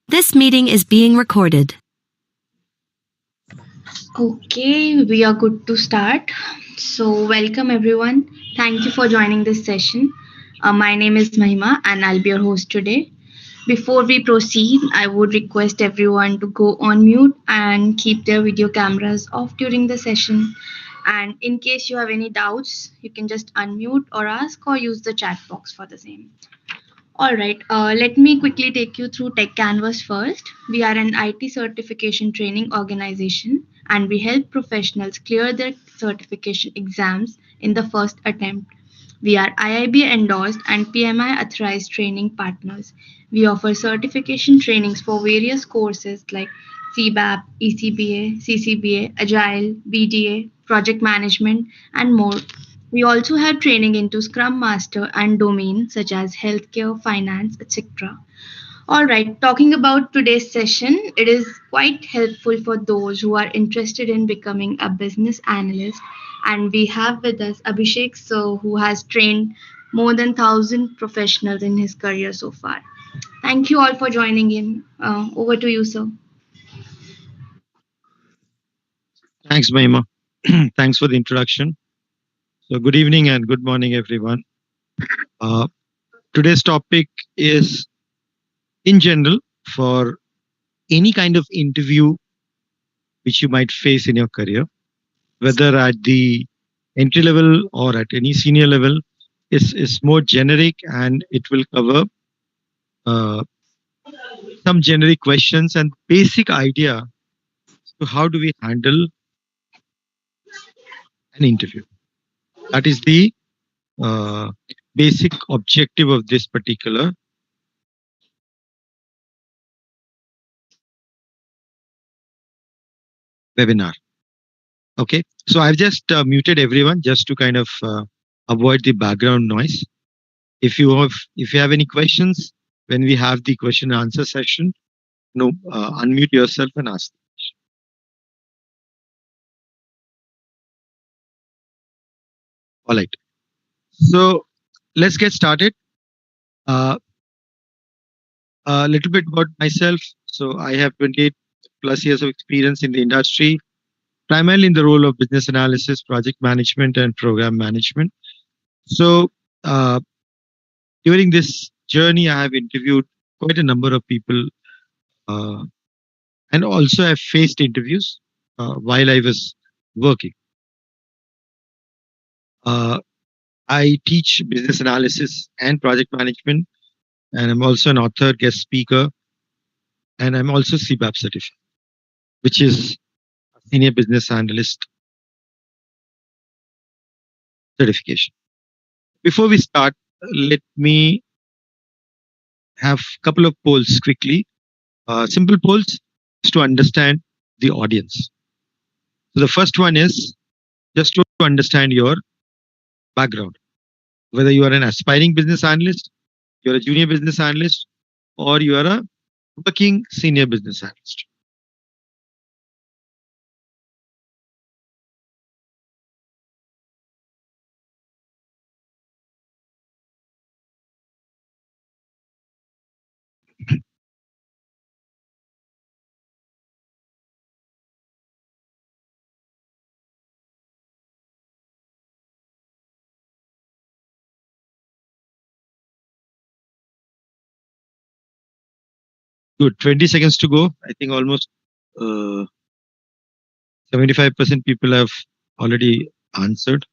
This meeting is being recorded. Okay, we are good to start. So, welcome everyone. Thank you for joining this session. My name is Mahima and I'll be your host today. Before we proceed, I would request everyone to go on mute and keep their video cameras off during the session. And in case you have any doubts, you can just unmute or ask or use the chat box for the same. All right, let me quickly take you through Tech Canvas first. We are an IT certification training organization and we help professionals clear their certification exams in the first attempt. We are IIB endorsed and PMI authorized training partners. We offer certification trainings for various courses like CBAP, ECBA, CCBA, Agile, BDA, project management, and more. We also have training into Scrum Master and domain such as healthcare, finance, etc. All right, talking about today's session, it is quite helpful for those who are interested in becoming a business analyst. And we have with us Abhishek, sir, who has trained more than 1,000 professionals in his career so far. Thank you all for joining in. Over to you, sir. Thanks, Mahima. Thanks for the introduction. So, good evening and good morning, everyone. Today's topic is, in general, for any kind of interview which you might face in your career, whether at the entry level or at any senior level, is more generic and it will cover uh, some generic questions and basic idea to how do we handle an interview. That is the uh, basic objective of this particular webinar. Okay, so I've just muted everyone just to kind of avoid the background noise. If you have any questions when we have the question and answer session, unmute yourself and ask. All right. So let's get started. A little bit about myself. So I have 28 plus years of experience in the industry, primarily in the role of business analysis, project management, and program management. So during this journey, I have interviewed quite a number of people, and also I've faced interviews while I was working. I teach business analysis and project management, and I'm also an author, guest speaker, and I'm also CBAP certified, which is a senior business analyst certification. Before we start, let me have a couple of polls quickly. Simple polls to understand the audience. So the first one is just to understand your background, whether you are an aspiring business analyst, you're a junior business analyst, or you are a working senior business analyst. Good. 20 seconds to go. I think almost uh, 75% people have already answered.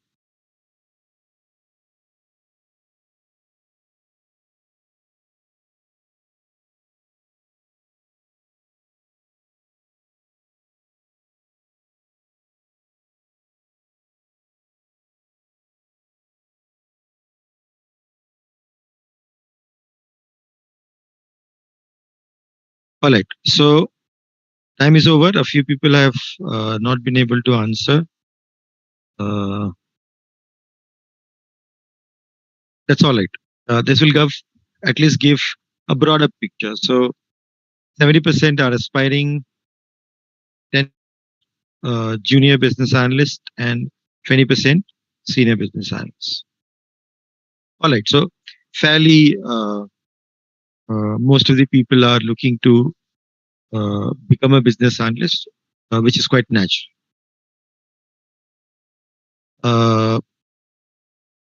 All right. So time is over. A few people have not been able to answer. Uh, that's all right. This will at least give a broader picture. So 70% are aspiring, 10% junior business analyst, and 20% senior business analyst. All right. So fairly, most of the people are looking to become a business analyst, which is quite natural.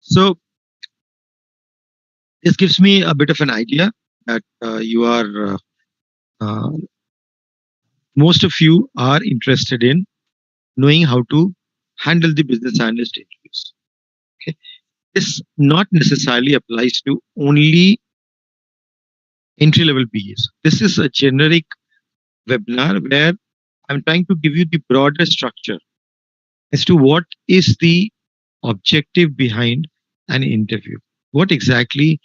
So this gives me a bit of an idea that you are uh, most of you are interested in knowing how to handle the business analyst interviews. Okay, this not necessarily applies to only entry level BAs. This is a generic webinar where I'm trying to give you the broader structure as to what is the objective behind an interview, what exactly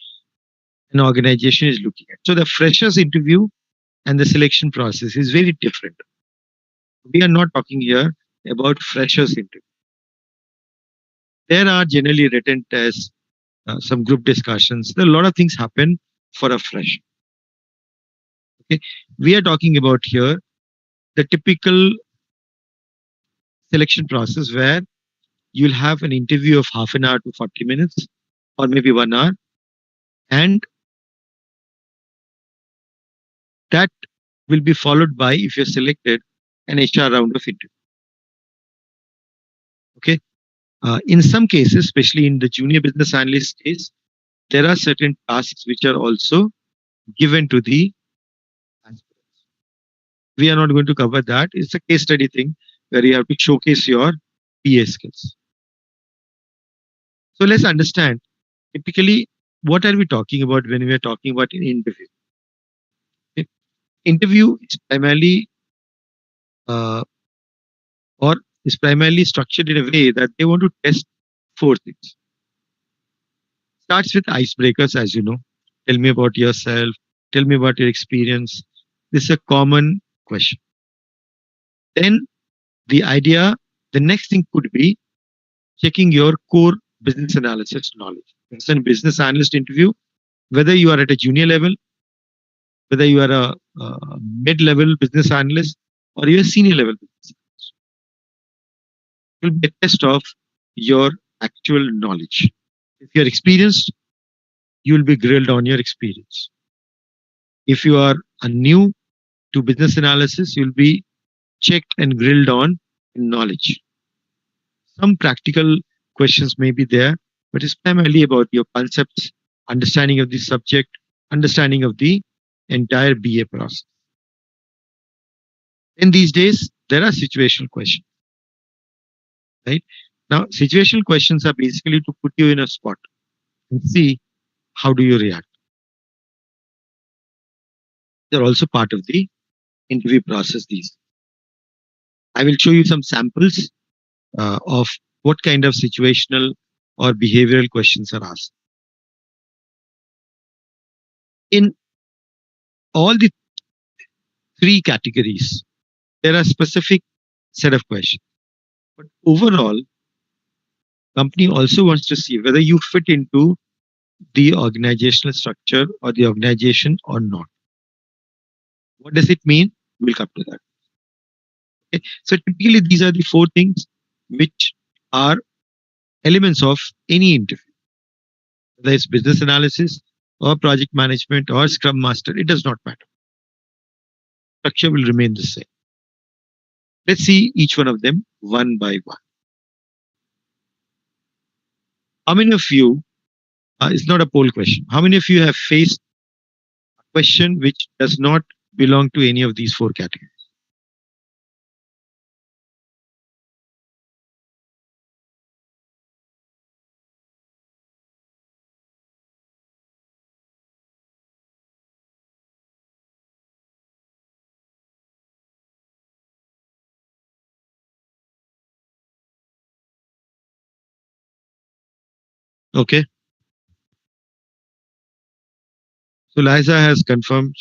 an organization is looking at. So the freshers interview and the selection process is very different. We are not talking here about freshers interview. There are generally written tests, some group discussions. There are a lot of things happen for a fresh. Okay, we are talking about here the typical selection process where you'll have an interview of half an hour to 40 minutes or maybe 1 hour, and that will be followed by, if you're selected, an HR round of interview. Okay. In some cases, especially in the junior business analyst stage, there are certain tasks which are also given to the aspirants. We are not going to cover that. It's a case study thing where you have to showcase your PA skills. So let's understand typically what are we talking about when we are talking about an interview. Okay. Interview is primarily uh, or is primarily structured in a way that they want to test four things. Starts with icebreakers, as you know. Tell me about yourself. Tell me about your experience. This is a common question. Then the next thing could be checking your core business analysis knowledge. It's a business analyst interview, whether you are at a junior level, whether you are a mid-level business analyst, or you're a senior level business analyst. It will be a test of your actual knowledge. If you're experienced, you will be grilled on your experience. If you are a new to business analysis, you'll be checked and grilled on knowledge. Some practical questions may be there, but it's primarily about your concepts, understanding of the subject, understanding of the entire BA process. In these days, there are situational questions, right? Now, situational questions are basically to put you in a spot and see how do you react. They're also part of the interview process. These I will show you some samples of what kind of situational or behavioral questions are asked. In all the three categories, there are specific set of questions. But overall, company also wants to see whether you fit into the organizational structure or the organization or not. What does it mean? We'll come to that. Okay. So typically, these are the four things which are elements of any interview. Whether it's business analysis or project management or Scrum Master, it does not matter. Structure will remain the same. Let's see each one of them one by one. How many of you, it's not a poll question, how many of you have faced a question which does not belong to any of these four categories? Okay. So Liza has confirmed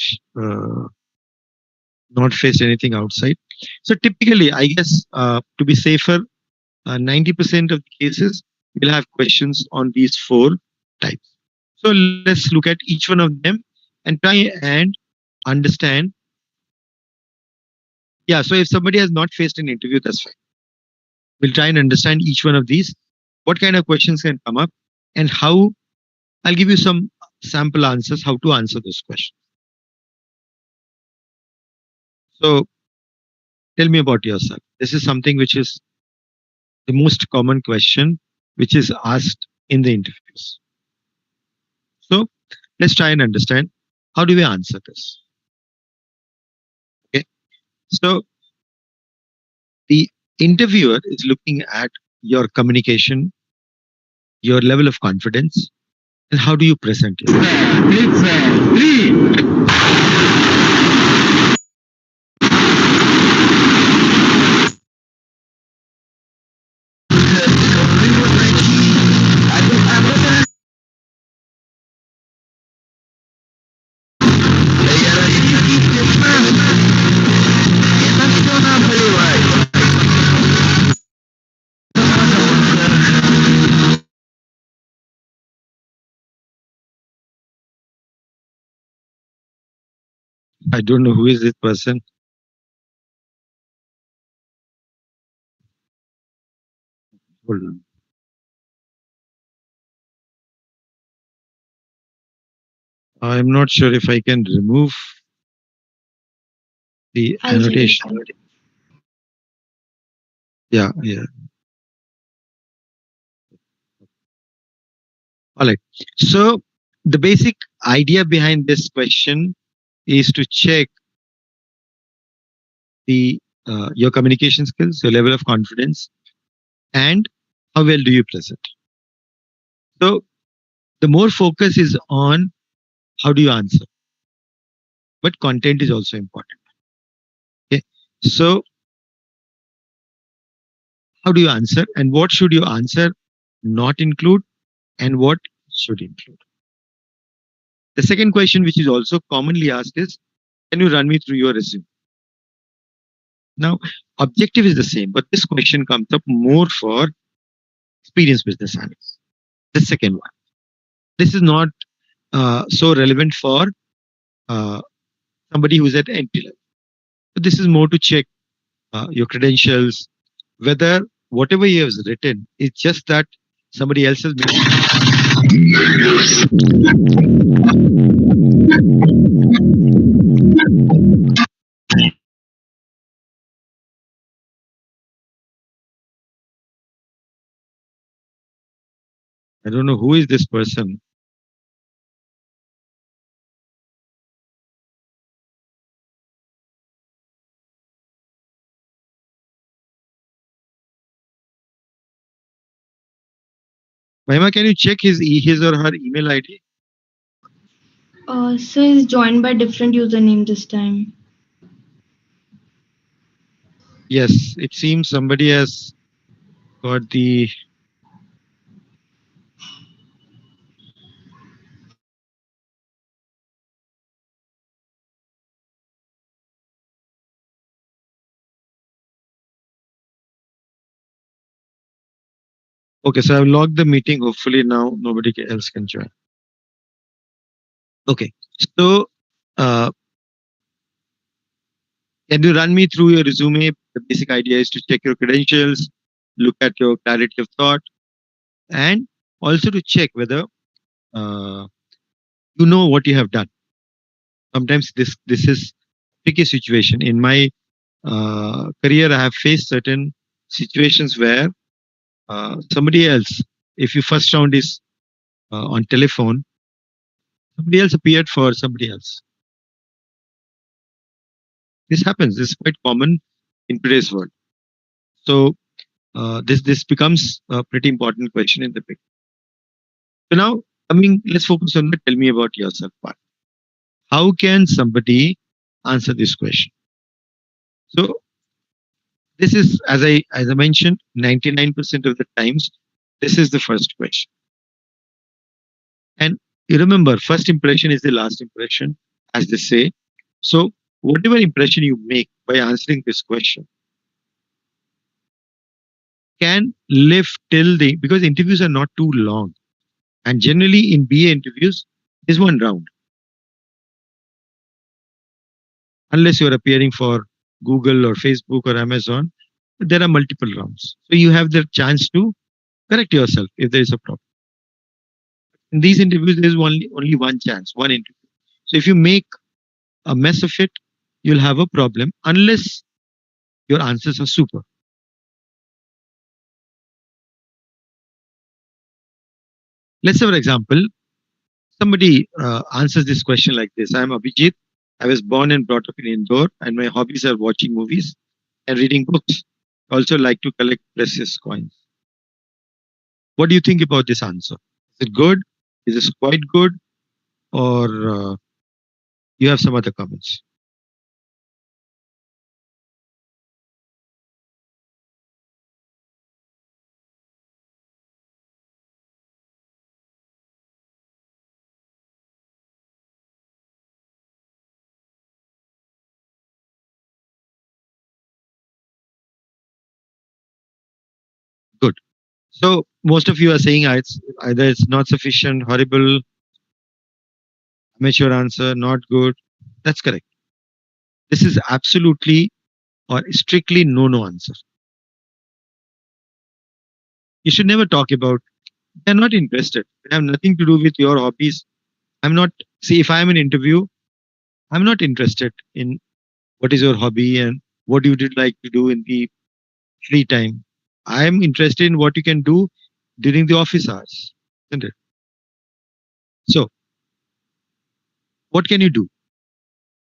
not faced anything outside. So typically, I guess to be safer, 90% of the cases will have questions on these four types. So let's look at each one of them and try and understand. Yeah, so if somebody has not faced an interview, that's fine. We'll try and understand each one of these, what kind of questions can come up, and how I'll give you some sample answers, how to answer those questions. So tell me about yourself. This is something which is the most common question which is asked in the interviews. So let's try and understand how do we answer this. Okay. So the interviewer is looking at your communication, your level of confidence, and how do you present yourself. I don't know who is this person. Hold on. I'm not sure if I can remove the I'll check it annotation. out. Yeah, yeah. All right. So the basic idea behind this question is to check the your communication skills, your level of confidence, and how well do you present. So the more focus is on how do you answer, but content is also important. Okay. So how do you answer, and what should your answer not include, and what should include? The second question, which is also commonly asked, is can you run me through your resume? Now, objective is the same, but this question comes up more for experienced business analysts. The second one. This is not so relevant for uh, somebody who's at entry level. But this is more to check your credentials, whether whatever you have written is just that somebody else has made. I don't know who is this person. Mahima, can you check his or her email ID? So he's joined by different username this time. Yes, it seems somebody has got the. Okay, so I've logged the meeting. Hopefully now nobody else can join. Okay, so uh, can you run me through your resume? The basic idea is to check your credentials, look at your clarity of thought, and also to check whether uh, you know what you have done. Sometimes this is tricky situation. In my career, I have faced certain situations where somebody else, if your first round is on telephone, somebody else appeared for somebody else. This happens. This is quite common in today's world. So this becomes a pretty important question in the pic. So now, let's focus on the tell me about yourself part. How can somebody answer this question? So this is, as I mentioned, 99% of the times, this is the first question. You remember, first impression is the last impression, as they say. So, whatever impression you make by answering this question can live till the, because interviews are not too long. And generally in BA interviews, is one round, unless you're appearing for Google or Facebook or Amazon. There are multiple rounds. So you have the chance to correct yourself if there is a problem. In these interviews, there is only one chance, one interview. So if you make a mess of it, you'll have a problem unless your answers are super. Let's say, for example, somebody answers this question like this. I'm Abhijit. I was born and brought up in Indore, and my hobbies are watching movies and reading books. I also like to collect precious coins. What do you think about this answer? Is it good? Is this quite good? Or you have some other comments? Good. So most of you are saying it's either it's not sufficient, horrible, amateur answer, not good. That's correct. This is absolutely or strictly no answer. You should never talk about. They're not interested. They have nothing to do with your hobbies. I'm not. See, if I'm in interview, I'm not interested in what is your hobby and what you would like to do in the free time. I'm interested in what you can do during the office hours, isn't it? So, what can you do?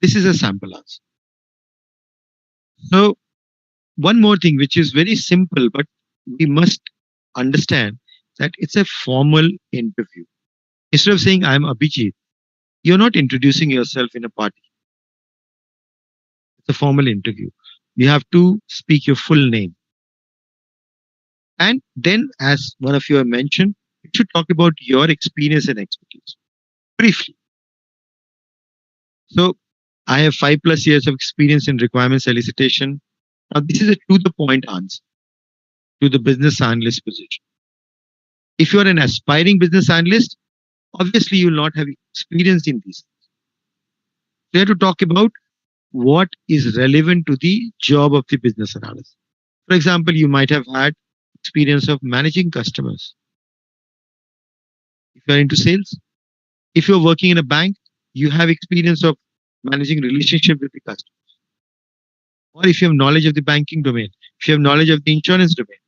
This is a sample answer. So, one more thing, which is very simple, but we must understand that it's a formal interview. Instead of saying, I'm Abhijit, you're not introducing yourself in a party. It's a formal interview. You have to speak your full name. And then, as one of you have mentioned, you should talk about your experience and expertise briefly. So, I have 5+ years of experience in requirements elicitation. Now, this is a to the point answer to the business analyst position. If you are an aspiring business analyst, obviously you will not have experience in these. So you have to talk about what is relevant to the job of the business analyst. For example, you might have had experience of managing customers. If you are into sales, if you're working in a bank, you have experience of managing relationship with the customer. Or if you have knowledge of the banking domain, if you have knowledge of the insurance domain,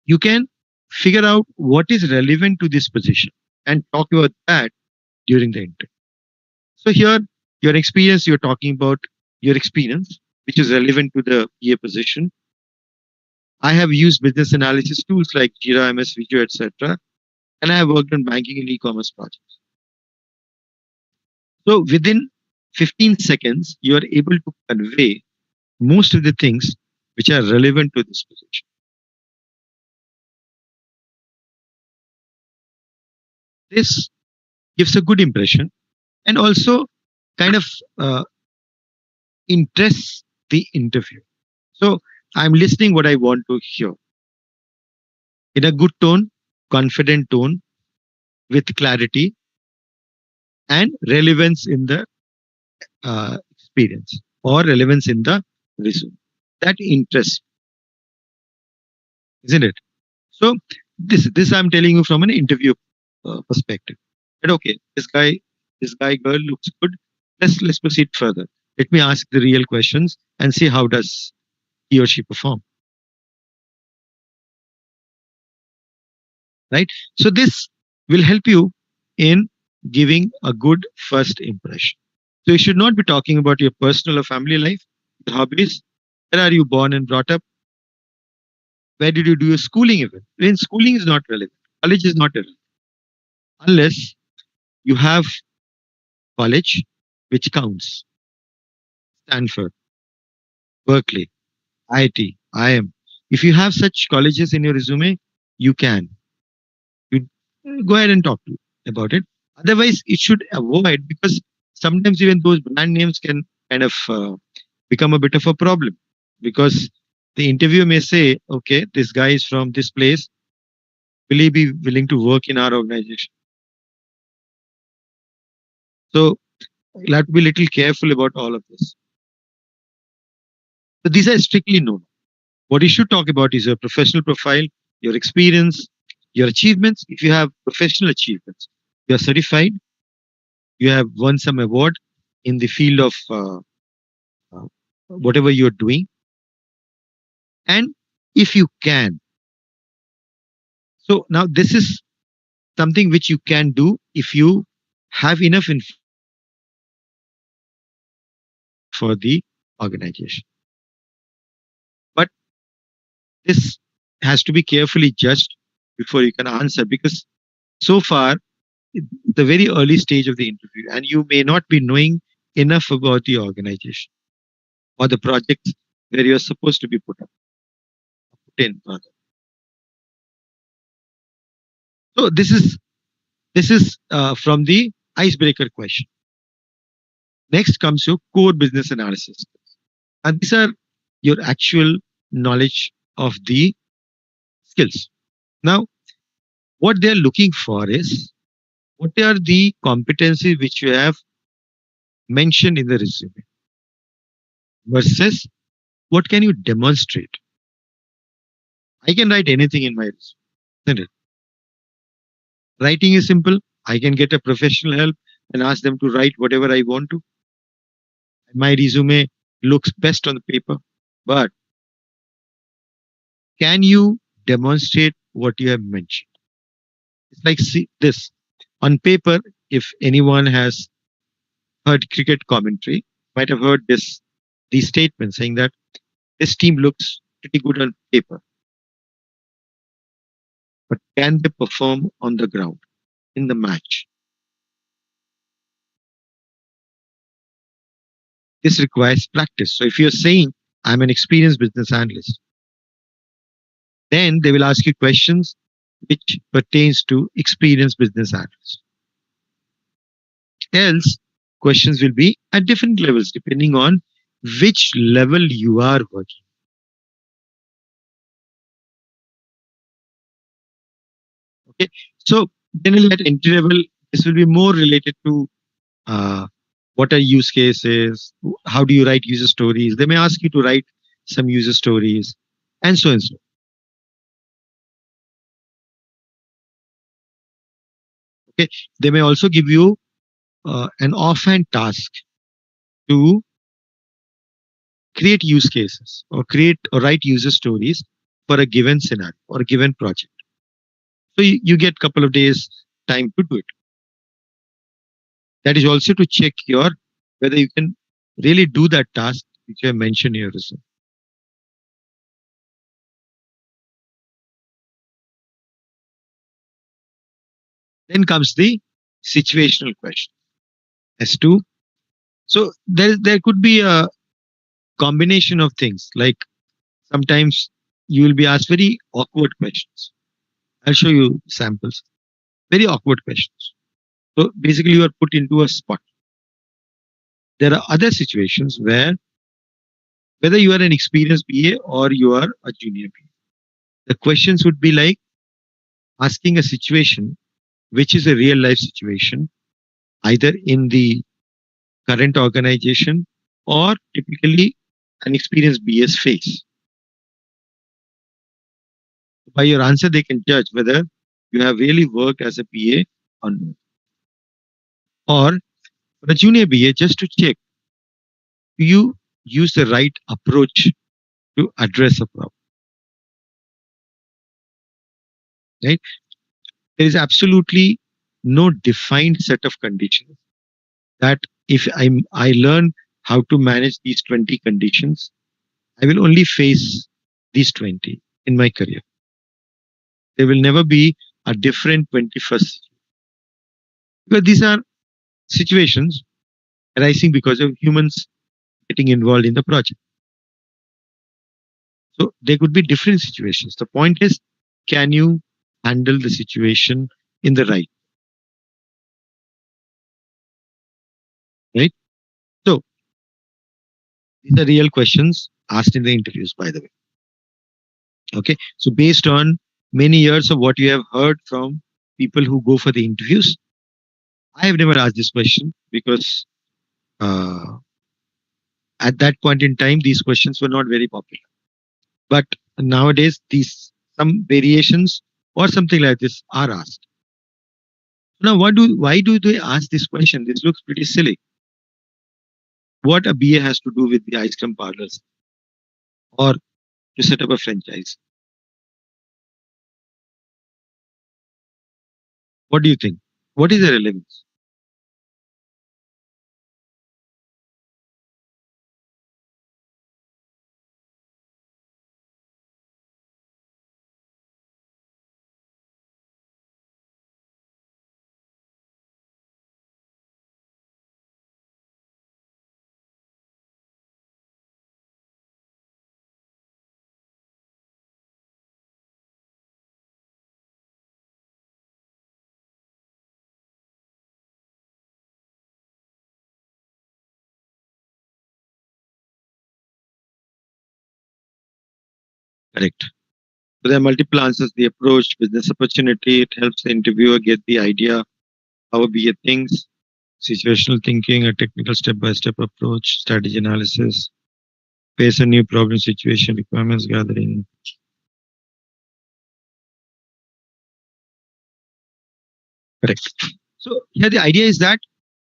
you can figure out what is relevant to this position and talk about that during the interview. So here, your experience, you're talking about your experience, which is relevant to the PA position. I have used business analysis tools like Jira, MS Visio, etc. And I have worked on banking and e-commerce projects. So within 15 seconds, you are able to convey most of the things which are relevant to this position. This gives a good impression and also kind of interests the interview. So I'm listening what I want to hear in a good tone, confident tone, with clarity and relevance in the experience or relevance in the resume. That interests, isn't it? So this I'm telling you from an interview perspective. But okay, this guy girl looks good. Let's proceed further. Let me ask the real questions and see how does he or she perform. Right? So this will help you in giving a good first impression. So you should not be talking about your personal or family life, your hobbies. Where are you born and brought up? Where did you do your schooling even? When schooling is not relevant, college is not relevant. Unless you have college, which counts. Stanford, Berkeley, IIT, IM. If you have such colleges in your resume, you can. You go ahead and talk to about it. Otherwise, it should avoid, because sometimes even those brand names can kind of become a bit of a problem, because the interviewer may say, okay, this guy is from this place. Will he be willing to work in our organization? So you'll have to be a little careful about all of this. So these are strictly known. What you should talk about is your professional profile, your experience, your achievements. If you have professional achievements, you are certified, you have won some award in the field of uh, whatever you're doing. And if you can, so now this is something which you can do if you have enough information for the organization. But this has to be carefully judged before you can answer, because so far, the very early stage of the interview, and you may not be knowing enough about the organization or the projects where you're supposed to be put in. So this is from the icebreaker question. Next comes your core business analysis, and these are your actual knowledge of the skills. Now, what they are looking for is what are the competencies which you have mentioned in the resume versus what can you demonstrate. I can write anything in my resume, isn't it? Writing is simple. I can get a professional help and ask them to write whatever I want to. My resume looks best on the paper, but can you demonstrate what you have mentioned? It's like, see this on paper. If anyone has heard cricket commentary, might have heard these statements saying that this team looks pretty good on paper, but can they perform on the ground in the match? This requires practice. So if you're saying I'm an experienced business analyst, then they will ask you questions which pertains to experienced business analyst. Else, questions will be at different levels depending on which level you are working. Okay, so generally at entry level, this will be more related to uh, what are use cases, how do you write user stories. They may ask you to write some user stories, and so and so. Okay, they may also give you an offhand task to create use cases or create or write user stories for a given scenario or a given project. So you get a couple of days time to do it. That is also to check your whether you can really do that task which you have mentioned in your resume. Then comes the situational question. S2. So there could be a combination of things. Like sometimes you will be asked very awkward questions. I'll show you samples. Very awkward questions. So basically you are put into a spot. There are other situations where whether you are an experienced BA or you are a junior BA, the questions would be like asking a situation which is a real life situation, either in the current organization or typically an experienced BS face. By your answer, they can judge whether you have really worked as a BA or not. Or for a junior BA, just to check, do you use the right approach to address a problem? Right? There is absolutely no defined set of conditions that if I learn how to manage these 20 conditions, I will only face these 20 in my career. There will never be a different 21st, because these are situations arising because of humans getting involved in the project. So there could be different situations. The point is, can you handle the situation in the right. Right? So these are real questions asked in the interviews, by the way. Okay. So based on many years of what you have heard from people who go for the interviews, I have never asked this question because uh, at that point in time, these questions were not very popular. But nowadays, these some variations or something like this are asked. Now, why do they ask this question? This looks pretty silly. What a BA has to do with the ice cream parlors or to set up a franchise? What do you think? What is the relevance? Correct. So there are multiple answers. The approach, business opportunity, it helps the interviewer get the idea how a BA thinks, situational thinking, a technical step-by-step approach, strategy analysis, face a new problem situation, requirements gathering. Correct. So here the idea is that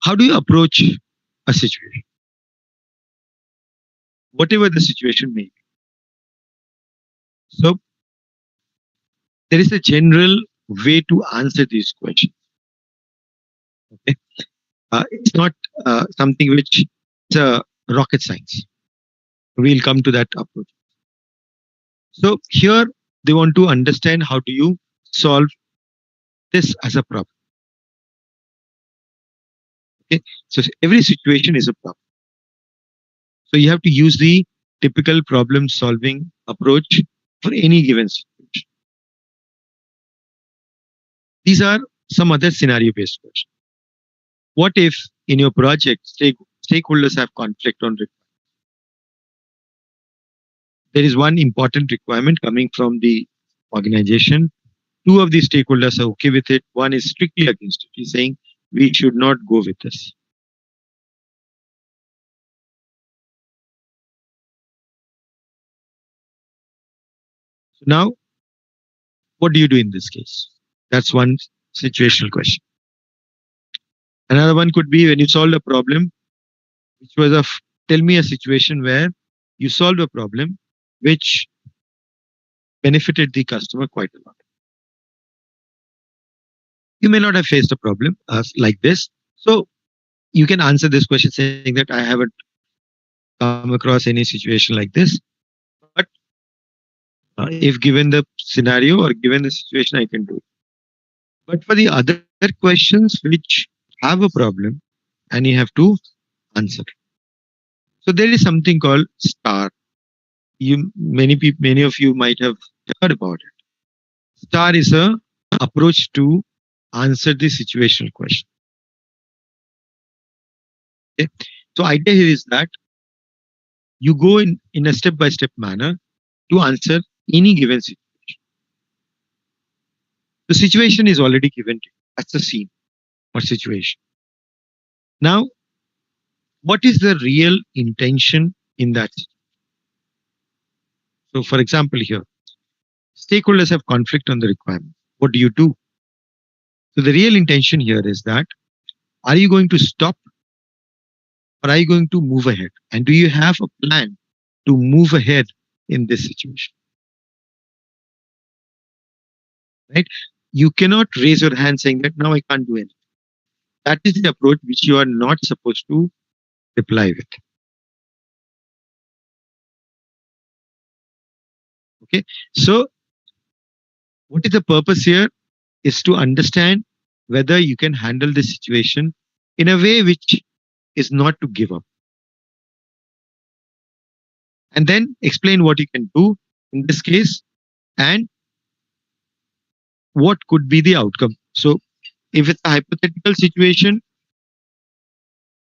how do you approach a situation, whatever the situation may be. So there is a general way to answer these questions. Okay? It's not something which is a rocket science. We'll come to that approach. So here they want to understand how do you solve this as a problem. Okay, so every situation is a problem. So you have to use the typical problem solving approach for any given situation. These are some other scenario based questions. What if in your project stakeholders have conflict on requirements? There is one important requirement coming from the organization. Two of the stakeholders are okay with it. One is strictly against it. He's saying we should not go with this. So now, what do you do in this case? That's one situational question. Another one could be when you solved a problem, which was tell me a situation where you solved a problem which benefited the customer quite a lot. You may not have faced a problem like this. So you can answer this question saying that I haven't come across any situation like this. But if given the scenario or given the situation, I can do it. But for the other questions which have a problem and you have to answer. So there is something called STAR. Many of you might have heard about it. STAR is a approach to answer the situational question. Okay? So idea here is that you go in a step-by-step manner to answer any given situation. The situation is already given to you. That's the scene or situation. Now, what is the real intention in that situation? So, for example, here, stakeholders have conflict on the requirement. What do you do? So, the real intention here is that are you going to stop or are you going to move ahead? And do you have a plan to move ahead in this situation? Right? You cannot raise your hand saying that now I can't do anything. That is the approach which you are not supposed to reply with. Okay. So, what is the purpose here is to understand whether you can handle the situation in a way which is not to give up. And then explain what you can do in this case and what could be the outcome So if it's a hypothetical situation,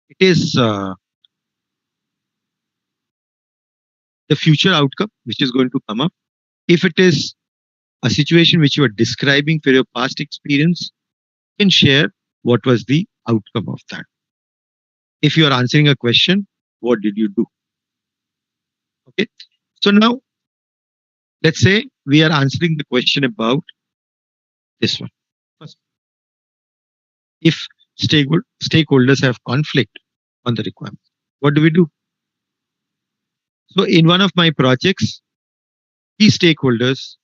it is the future outcome which is going to come up. If it is a situation which you are describing for your past experience, you can share what was the outcome of that. If you are answering a question, what did you do? Okay. So now let's say we are answering the question about this one. First, if stakeholders have conflict on the requirement, what do we do? So in one of my projects, key stakeholders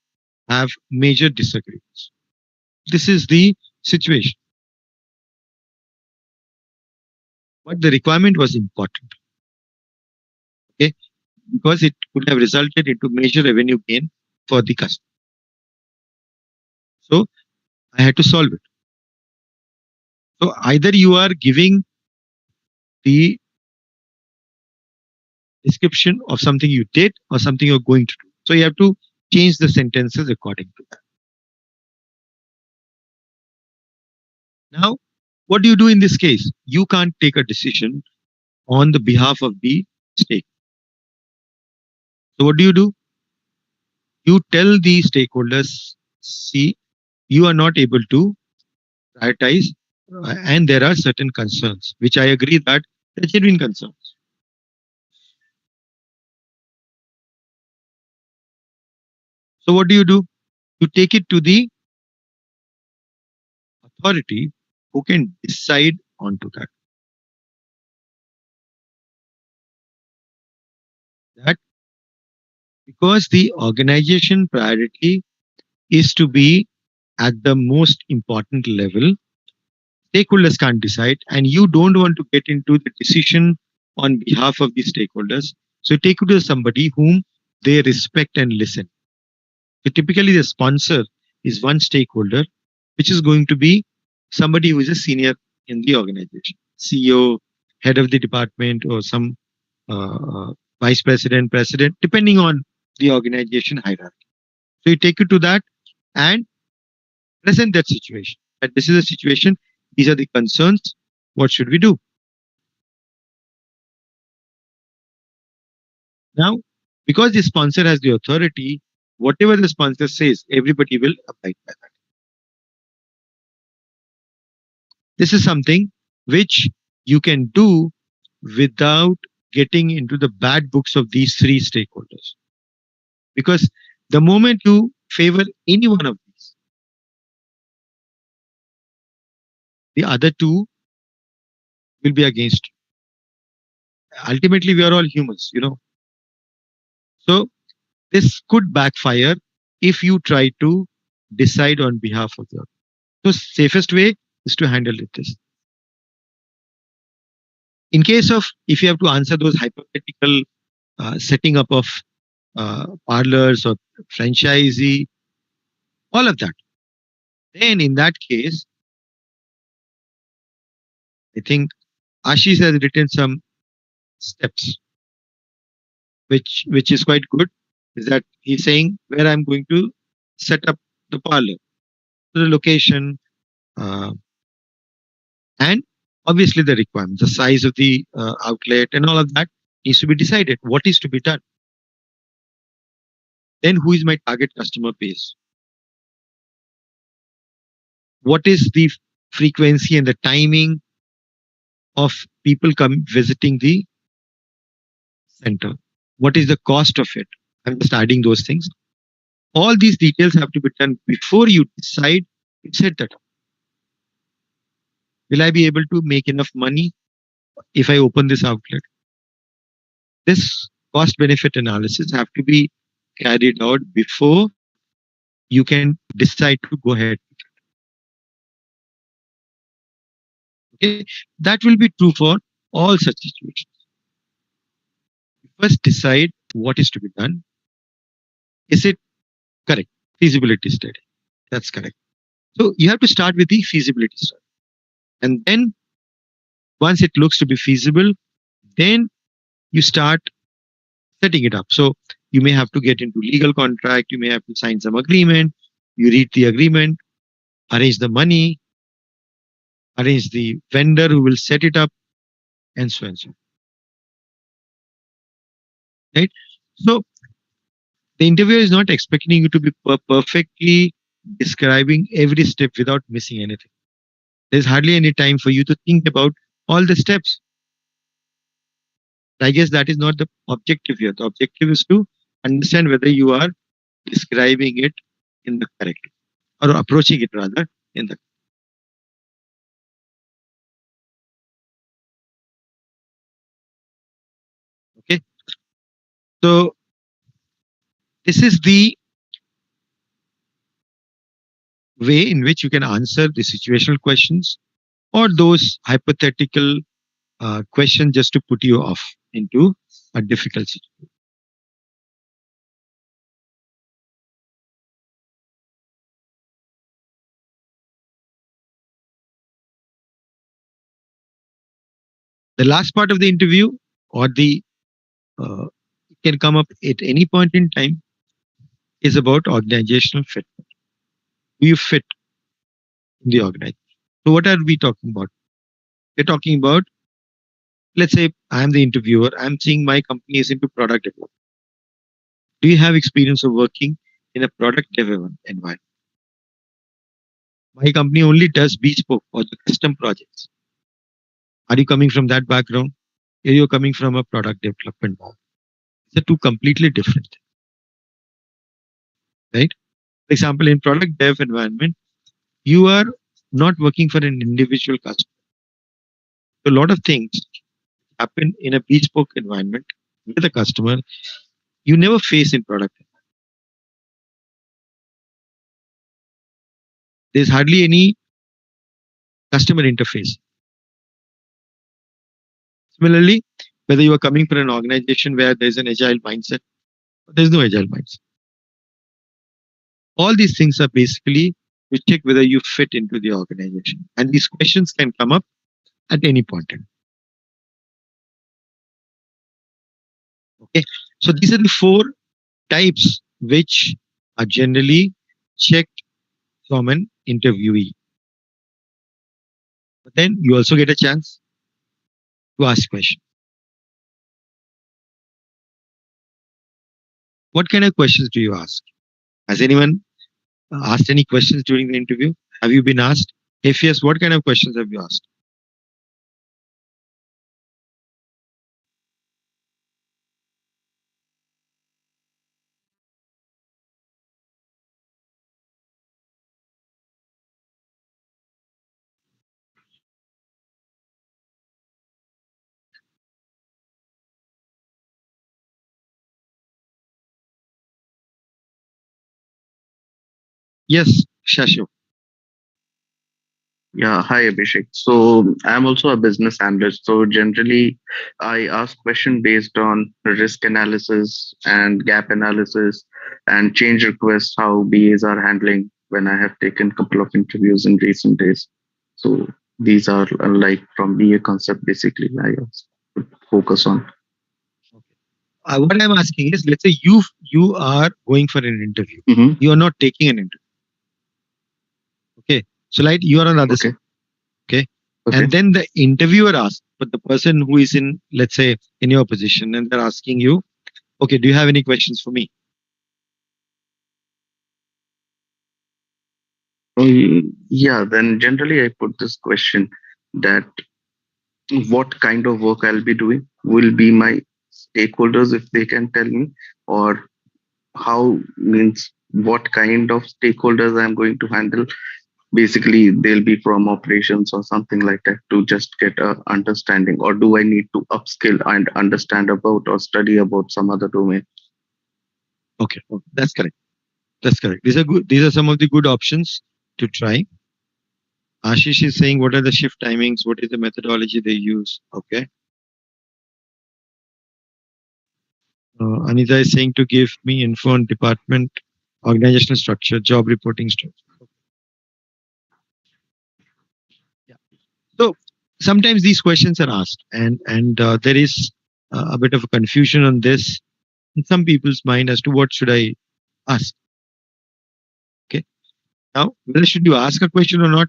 have major disagreements. This is the situation. But the requirement was important, okay, because it could have resulted into major revenue gain for the customer. So I had to solve it. So either you are giving the description of something you did or something you're going to do. So you have to change the sentences according to that. Now, what do you do in this case? You can't take a decision on the behalf of the stake. So what do? You tell the stakeholders, see, you are not able to prioritize, and there are certain concerns, which I agree that they're genuine concerns. So what do? You take it to the authority who can decide onto that. That because the organization priority is to be at the most important level, stakeholders can't decide, and you don't want to get into the decision on behalf of the stakeholders. So take it to somebody whom they respect and listen. So typically, the sponsor is one stakeholder, which is going to be somebody who is a senior in the organization, CEO, head of the department, or some vice president, president, depending on the organization hierarchy. So you take it to that and present that situation. That this is a situation, these are the concerns, what should we do? Now, because the sponsor has the authority, whatever the sponsor says, everybody will abide by that. This is something which you can do without getting into the bad books of these three stakeholders. Because the moment you favor any one of these, the other two will be against you. Ultimately, we are all humans. So this could backfire if you try to decide on behalf of the other. So safest way is to handle it this. In case of if you have to answer those hypothetical setting up of parlors or franchisee, all of that, then in that case, I think Ashish has written some steps, which is quite good. Is that he's saying where I'm going to set up the parlor, the location, uh, and obviously the requirements, the size of the outlet, and all of that needs to be decided. What is to be done? Then who is my target customer base? What is the frequency and the timing of people come visiting the center? What is the cost of it? I'm just adding those things. All these details have to be done before you decide to set that up. Will I be able to make enough money if I open this outlet? This cost benefit analysis have to be carried out before you can decide to go ahead. Okay, that will be true for all such situations. First, decide what is to be done. Is it correct? Feasibility study. That's correct. So you have to start with the feasibility study, and then once it looks to be feasible, then you start setting it up. So you may have to get into legal contract. You may have to sign some agreement. You read the agreement. arrange the money, arrange the vendor who will set it up, and so and so. Right? So the interviewer is not expecting you to be perfectly describing every step without missing anything. There's hardly any time for you to think about all the steps. I guess that is not the objective here. The objective is to understand whether you are describing it in the correct or approaching it rather in the okay. So this is the way in which you can answer the situational questions or those hypothetical questions just to put you off into a difficult situation. The last part of the interview or the it can come up at any point in time is about organizational fit. Do you fit in the organization? So what are we talking about? We're talking about, let's say I'm the interviewer, I'm seeing my company is into product development. Do you have experience of working in a product development environment? My company only does bespoke or the custom projects. Are you coming from that background? Or you're coming from a product development background? They're two completely different things, right? For example, in product dev environment, you are not working for an individual customer. So a lot of things happen in a bespoke environment with a customer you never face in product. There's hardly any customer interface. Similarly, whether you are coming from an organization where there's an agile mindset, there's no agile mindset. All these things are basically to check whether you fit into the organization. And these questions can come up at any point. Okay. So these are the four types which are generally checked from an interviewee. But then you also get a chance to ask questions. What kind of questions do you ask? Has anyone asked any questions during the interview? Have you been asked? If yes, what kind of questions have you asked? Yes, Shashu. Yeah, hi Abhishek. So I'm also a business analyst. So generally, I ask question based on risk analysis and gap analysis and change requests, how BAs are handling when I have taken a couple of interviews in recent days. So these are like from BA concept basically I focus on. What I'm asking is, let's say you are going for an interview. Mm-hmm. You are not taking an interview. Okay. So like you are on the other side. Okay. And then the interviewer asks, but the person who is in, let's say, in your position, and they're asking you, okay, do you have any questions for me? Yeah, then generally I put this question that what kind of work I'll be doing will be my stakeholders if they can tell me, or how means what kind of stakeholders I'm going to handle. Basically, they'll be from operations or something like that to just get a understanding, or do I need to upskill and understand about or study about some other domain? Okay, that's correct. That's correct. These are good. These are some of the good options to try. Ashish is saying, what are the shift timings? What is the methodology they use? Okay. Anita is saying to give me info on department, organizational structure, job reporting structure. Yeah. So sometimes these questions are asked, and there is a bit of a confusion on this in some people's mind as to what should I ask. Okay. Now, whether should you ask a question or not?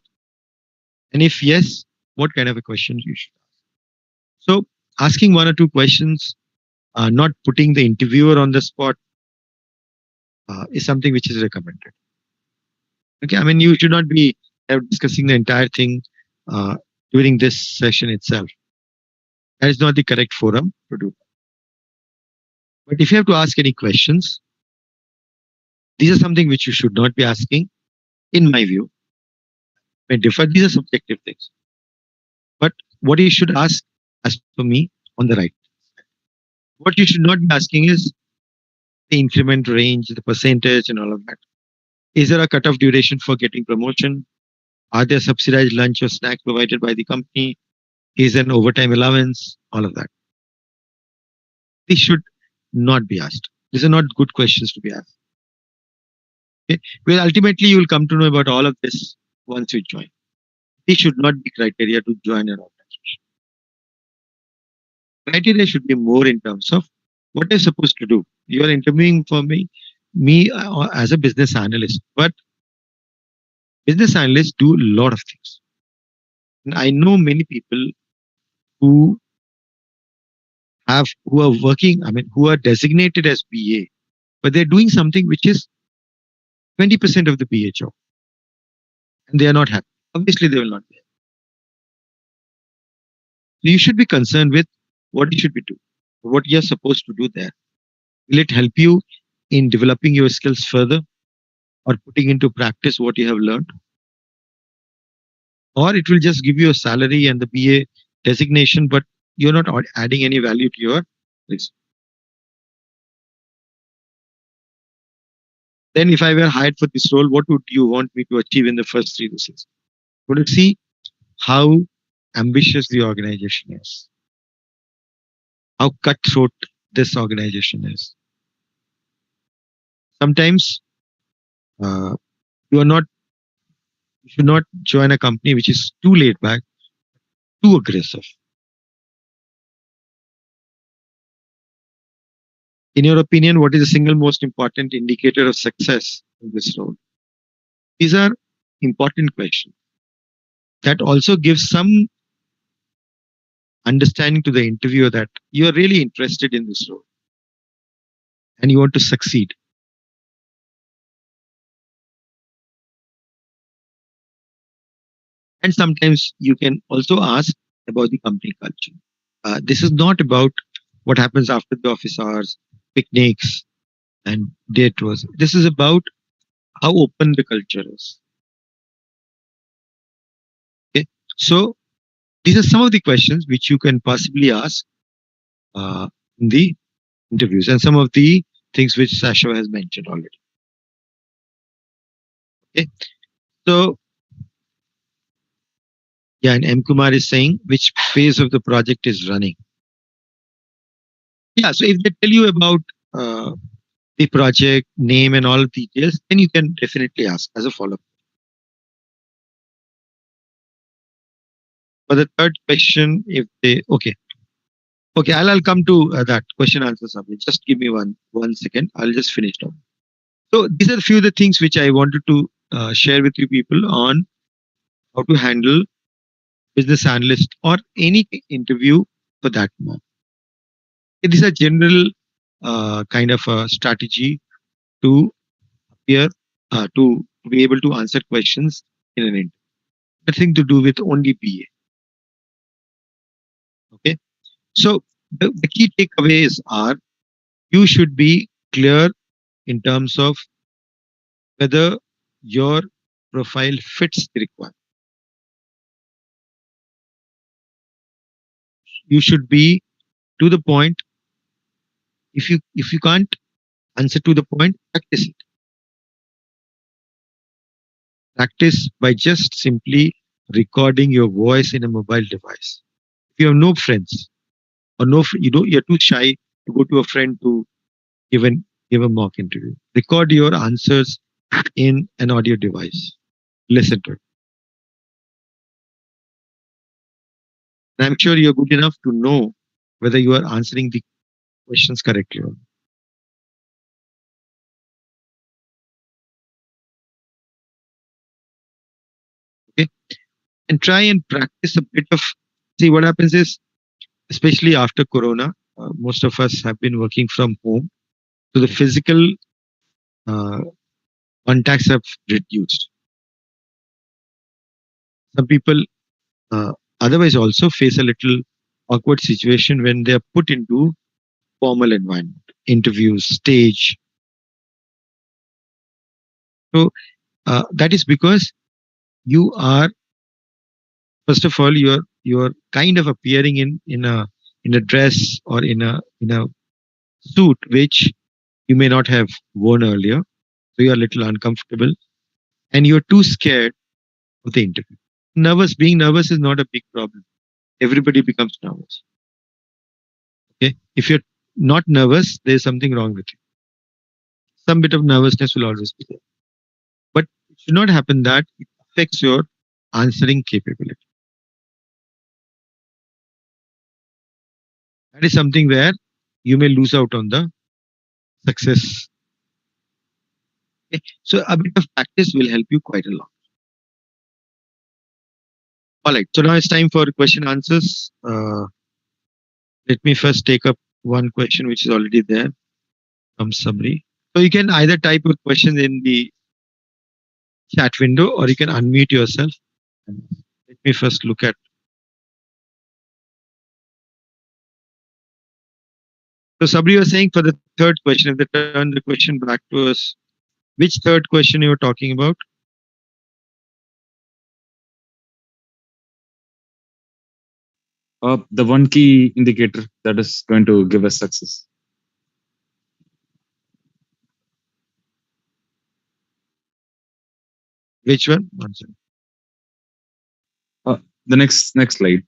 And if yes, what kind of a question you should ask? So, asking one or two questions, not putting the interviewer on the spot, is something which is recommended. Okay, I mean, you should not be discussing the entire thing uh, during this session itself. That is not the correct forum to do. But if you have to ask any questions, these are something which you should not be asking, in my view. May differ. These are subjective things. But what you should ask, as for me, on the right. What you should not be asking is the increment range, the percentage, and all of that. Is there a cutoff duration for getting promotion? Are there subsidized lunch or snack provided by the company? Is there an overtime allowance? All of that. These should not be asked. These are not good questions to be asked. Okay? Well, ultimately, you will come to know about all of this once you join. These should not be criteria to join an organization. Criteria should be more in terms of what I'm supposed to do. You are interviewing for me as a business analyst, but business analysts do a lot of things. And I know many people who who are working, I mean, who are designated as BA, but they're doing something which is 20% of the BA job, and they are not happy. Obviously, they will not be happy. So you should be concerned with what you should be doing, what you're supposed to do there. Will it help you in developing your skills further or putting into practice what you have learned? Or it will just give you a salary and the BA designation, but you're not adding any value to your resume. Then if I were hired for this role, what would you want me to achieve in the first 3 to 6? Would you see how ambitious the organization is? How cutthroat this organization is? Sometimes you are not, you should not join a company which is too laid back, too aggressive. In your opinion, what is the single most important indicator of success in this role? These are important questions that also give some understanding to the interviewer that you are really interested in this role and you want to succeed. And sometimes you can also ask about the company culture. This is not about what happens after the office hours, picnics, and day tours. This is about how open the culture is. Okay, so these are some of the questions which you can possibly ask in the interviews, and some of the things which Sasha has mentioned already. Okay, so yeah, and M. Kumar is saying which phase of the project is running. Yeah, so if they tell you about the project name and all details, then you can definitely ask as a follow-up. For the third question, if they okay, I'll come to that question answer summary. Just give me one second. I'll just finish it off. So these are a few of the things which I wanted to share with you people on how to handle business analyst or any interview for that matter. It is a general kind of a strategy to appear to be able to answer questions in an interview. Nothing to do with only BA. Okay, so the key takeaways are you should be clear in terms of whether your profile fits the requirement. You should be to the point. If you can't answer to the point, practice it. Practice by just simply recording your voice in a mobile device. If you have no friends or you're too shy to go to a friend to give a mock interview, record your answers in an audio device. Listen to it. And I'm sure you're good enough to know whether you are answering the questions correctly or not. and try and practice a bit of. See, what happens is, especially after Corona, most of us have been working from home, so the physical uh, contacts have reduced. Some people otherwise also face a little awkward situation when they are put into formal environment, interviews, stage. So that is because you are, first of all, you're kind of appearing in a dress or in a suit which you may not have worn earlier. So you're a little uncomfortable and you're too scared of the interview. Being nervous is not a big problem. Everybody becomes nervous. Okay. If you're not nervous, there's something wrong with you. Some bit of nervousness will always be there. But it should not happen that it affects your answering capability. That is something where you may lose out on the success. Okay. So a bit of practice will help you quite a lot. All right. So now it's time for question answers. Let me first take up one question which is already there from Sabri. So you can either type your question in the chat window or you can unmute yourself. Let me first look at. So Sabri was saying for the third question, if they turn the question back to us, which third question you were talking about? The one key indicator that is going to give us success. Which one? One second. The next slide.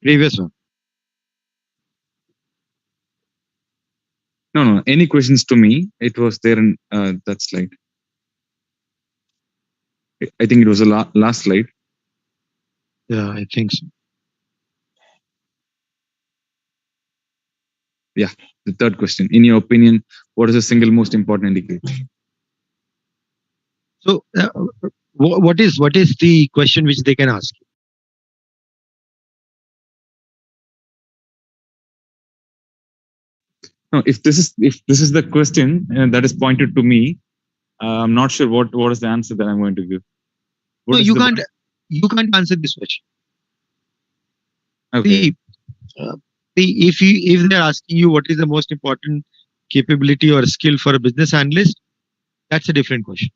Previous one. No. Any questions to me? It was there in that slide. I think it was the last slide. Yeah, I think so. Yeah, the third question. In your opinion, what is the single most important indicator? So what is the question which they can ask you? No, if this is the question that is pointed to me, I'm not sure what is the answer that I'm going to give. No, you can't answer this question. Okay. See, if they're asking you what is the most important capability or skill for a business analyst, that's a different question.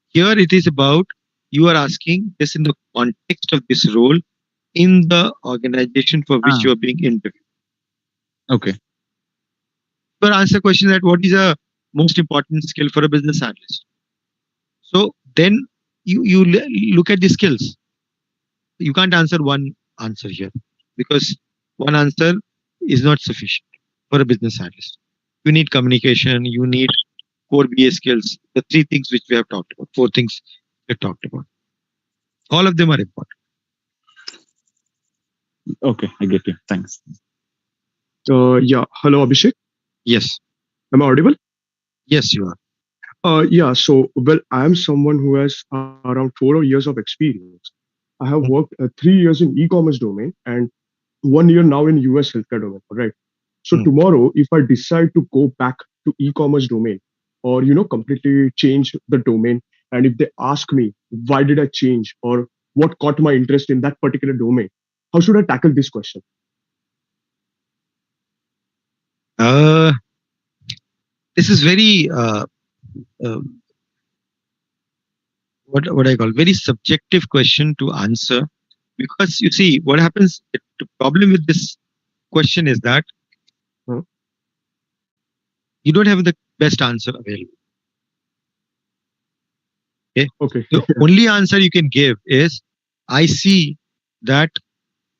Here it is about you are asking this in the context of this role in the organization for which you are being interviewed. Okay. So answer question that what is a most important skill for a business analyst. So then you look at the skills. You can't answer one answer here because one answer is not sufficient for a business analyst. You need communication, you need core BA skills, the three things which we have talked about, four things we have talked about. All of them are important. Okay, I get you. Thanks. Yeah. Hello, Abhishek. Yes. Am I audible? Yes, you are. Yeah. So, well, I am someone who has around 4 years of experience. I have worked 3 years in e-commerce domain and 1 year now in US healthcare domain. Right. So tomorrow, if I decide to go back to e-commerce domain or completely change the domain, and if they ask me why did I change or what caught my interest in that particular domain, how should I tackle this question? This is very what I call very subjective question to answer, because you see what happens. The problem with this question is that you don't have the best answer available. Okay. The only answer you can give is, I see that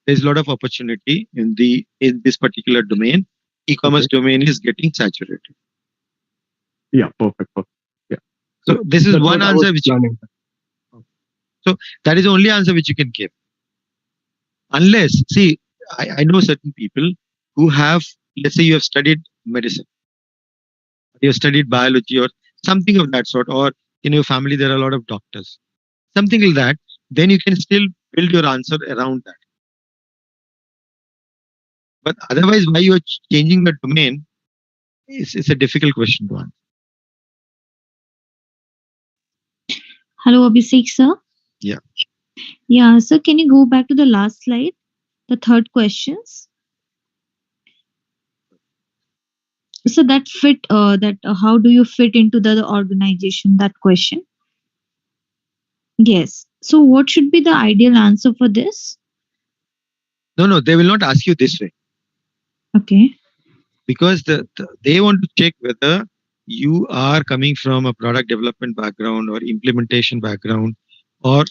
there's a lot of opportunity in this particular domain. E-commerce domain is getting saturated. Yeah, perfect. Yeah. So this is one answer which. So that is the only answer which you can give. Unless, see, I know certain people who have, let's say you have studied medicine, you have studied biology or something of that sort, or in your family there are a lot of doctors, something like that, then you can still build your answer around that. But otherwise, why you are changing the domain is a difficult question to answer. Hello, Abhishek sir. Yeah. Yeah, sir, can you go back to the last slide? The third questions. So that fit how do you fit into the organization? That question. Yes. So what should be the ideal answer for this? No, they will not ask you this way Okay. because they want to check whether you are coming from a product development background or implementation background or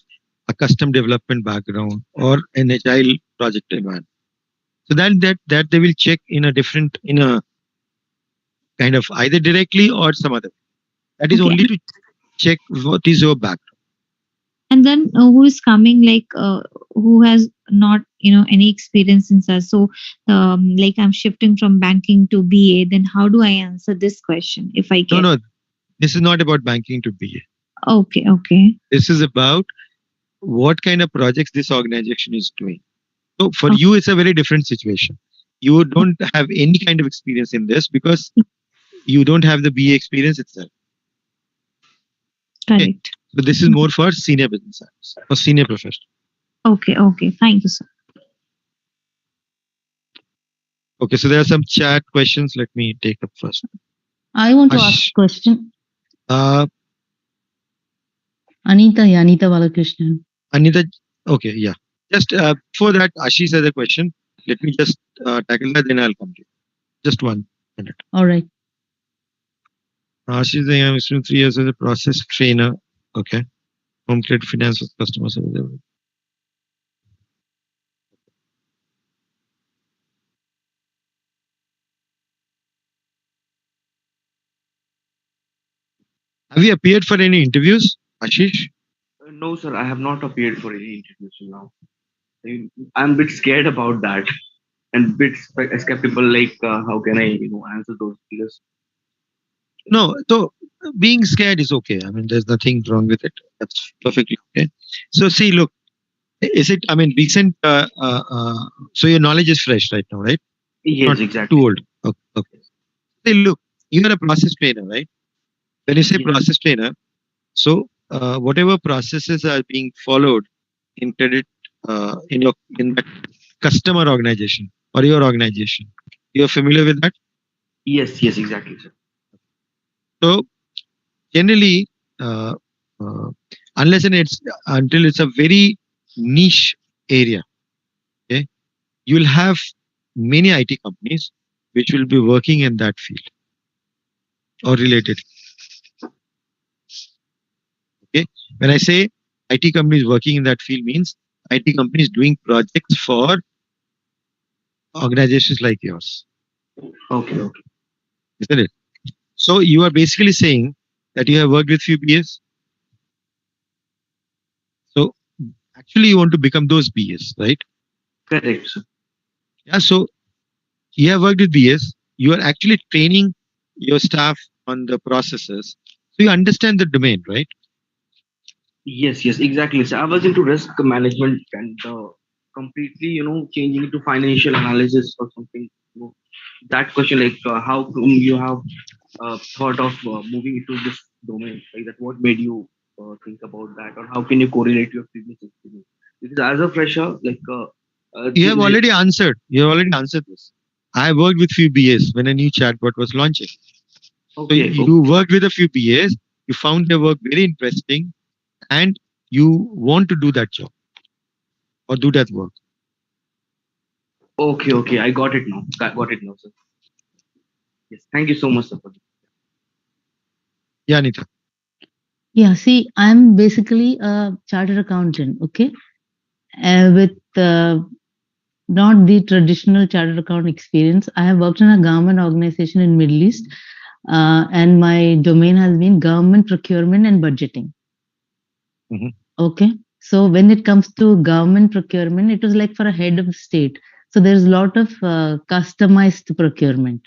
a custom development background or an agile project environment. So that they will check in a kind of either directly or some other. That is Okay. only to check what is your background. And then who is coming like who has not any experience in such, so like I'm shifting from banking to BA, then how do I answer this question if I get? No, this is not about banking to BA. Okay. This is about what kind of projects this organization is doing. So for you, it's a very different situation. You don't have any kind of experience in this because you don't have the BA experience itself. Correct. So this is more for senior business analysts or senior professional. Okay. Thank you, sir. Okay, so there are some chat questions. Let me take up first. I want to ask a question. Uh, Anita Balakrishnan. Anita, okay, yeah. Just before that, Ashish has a question. Let me just tackle that, then I'll come to you. Just 1 minute. All right. Ashish, I am spending 3 years as a process trainer. Okay. Home credit finance with customer service. Have you appeared for any interviews, Ashish? No, sir, I have not appeared for any interviews till now. I'm a bit scared about that and bit skeptical. Like, how can I, answer those? Because No, so being scared is okay. I mean, there's nothing wrong with it. That's perfectly okay. So, see, look, is it, I mean, recent, so your knowledge is fresh right now, right? yes, Not exactly. too old. Okay. See, look, you're a process trainer, right? When you say Yes. process trainer, so whatever processes are being followed in credit in that customer organization or your organization, you're familiar with that? Yes, exactly, sir. So generally, uh, uh, until it's a very niche area, okay, you'll have many IT companies which will be working in that field or related. Okay, when I say IT companies working in that field means IT companies doing projects for organizations like yours, Okay. isn't it? So you are basically saying that you have worked with few BAs. So actually, you want to become those BAs, right? Correct, sir. Yeah. So you have worked with BAs. You are actually training your staff on the processes. So you understand the domain, right? Yes, exactly. So I was into risk management and completely, changing into financial analysis or something. That question, like, how come you have thought of moving into this domain? Like that, what made you think about that, or how can you correlate your previous experience? Because as a fresher, like, You have already answered. You have already answered this. I worked with few BAs when a new chatbot was launching. So you worked with a few BAs. You found their work very interesting, and you want to do that job or do that work. Okay, I got it now. Got it now, sir. Yes, thank you so much, sir. Yeah, Anita. Yeah, see, I'm basically a chartered accountant, okay, with not the traditional chartered account experience. I have worked in a government organization in Middle East, and my domain has been government procurement and budgeting. Mhm. Okay, so when it comes to government procurement, it was like for a head of state. So there's a lot of customized procurement.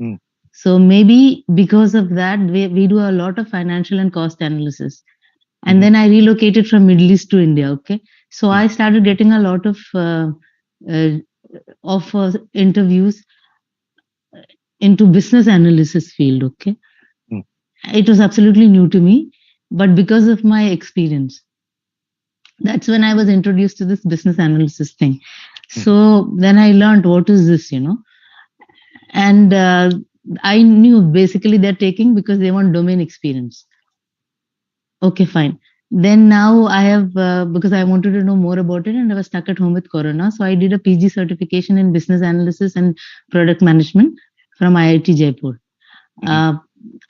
Mm. So maybe because of that, we do a lot of financial and cost analysis. And then I relocated from Middle East to India. Okay, so I started getting a lot of interviews into business analysis field. Okay, it was absolutely new to me, but because of my experience, that's when I was introduced to this business analysis thing. So then I learned what is this, and I knew basically they're taking because they want domain experience. Okay, fine. Then now I have, because I wanted to know more about it and I was stuck at home with Corona. So I did a PG certification in business analysis and product management from IIT Jaipur.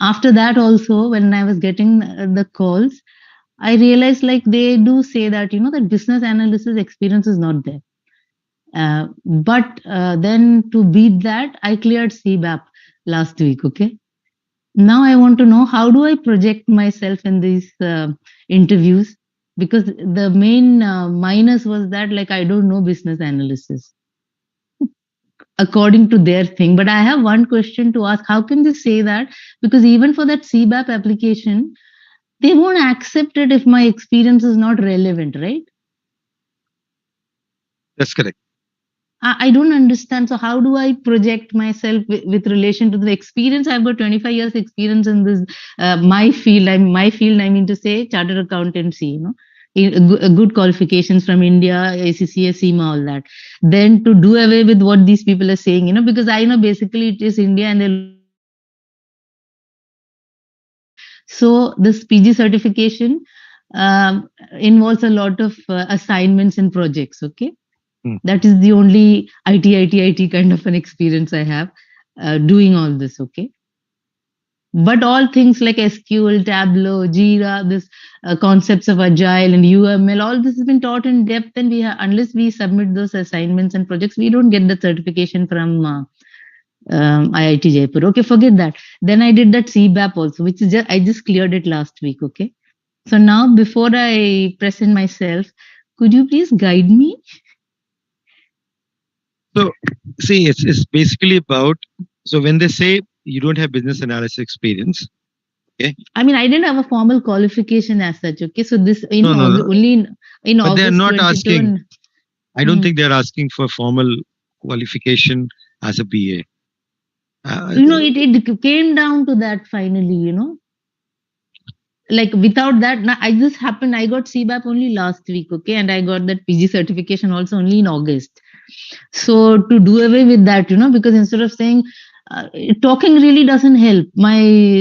After that, also, when I was getting the calls, I realized like they do say that, that business analysis experience is not there. But then to beat that, I cleared CBAP last week. Okay. Now I want to know how do I project myself in these interviews, because the main minus was that like I don't know business analysis according to their thing. But I have one question to ask: how can they say that? Because even for that CBAP application, they won't accept it if my experience is not relevant, right? That's correct. I don't understand. So how do I project myself with relation to the experience? I've got 25 years experience in this my field. I mean to say chartered accountancy. Good qualifications from India, ACCA, SEMA, all that. Then to do away with what these people are saying, because I know basically it is India and they. So this PG certification involves a lot of assignments and projects. Okay. That is the only IT kind of an experience I have doing all this. Okay. But all things like SQL, Tableau, Jira, this concepts of Agile and UML, all this has been taught in depth. And unless we submit those assignments and projects, we don't get the certification from IIT Jaipur. Okay, forget that. Then I did that CBAP also, which is I just cleared it last week. Okay. So now before I present myself, could you please guide me? So, see, it's basically about, so when they say you don't have business analysis experience, okay? I mean, I didn't have a formal qualification as such, okay? So this, No. only in But August they're not 22 asking, I don't think they're asking for formal qualification as a BA. It came down to that finally, like without that, I just happened, I got CBAP only last week, okay? And I got that PG certification also only in August. So to do away with that, because instead of saying, talking really doesn't help. My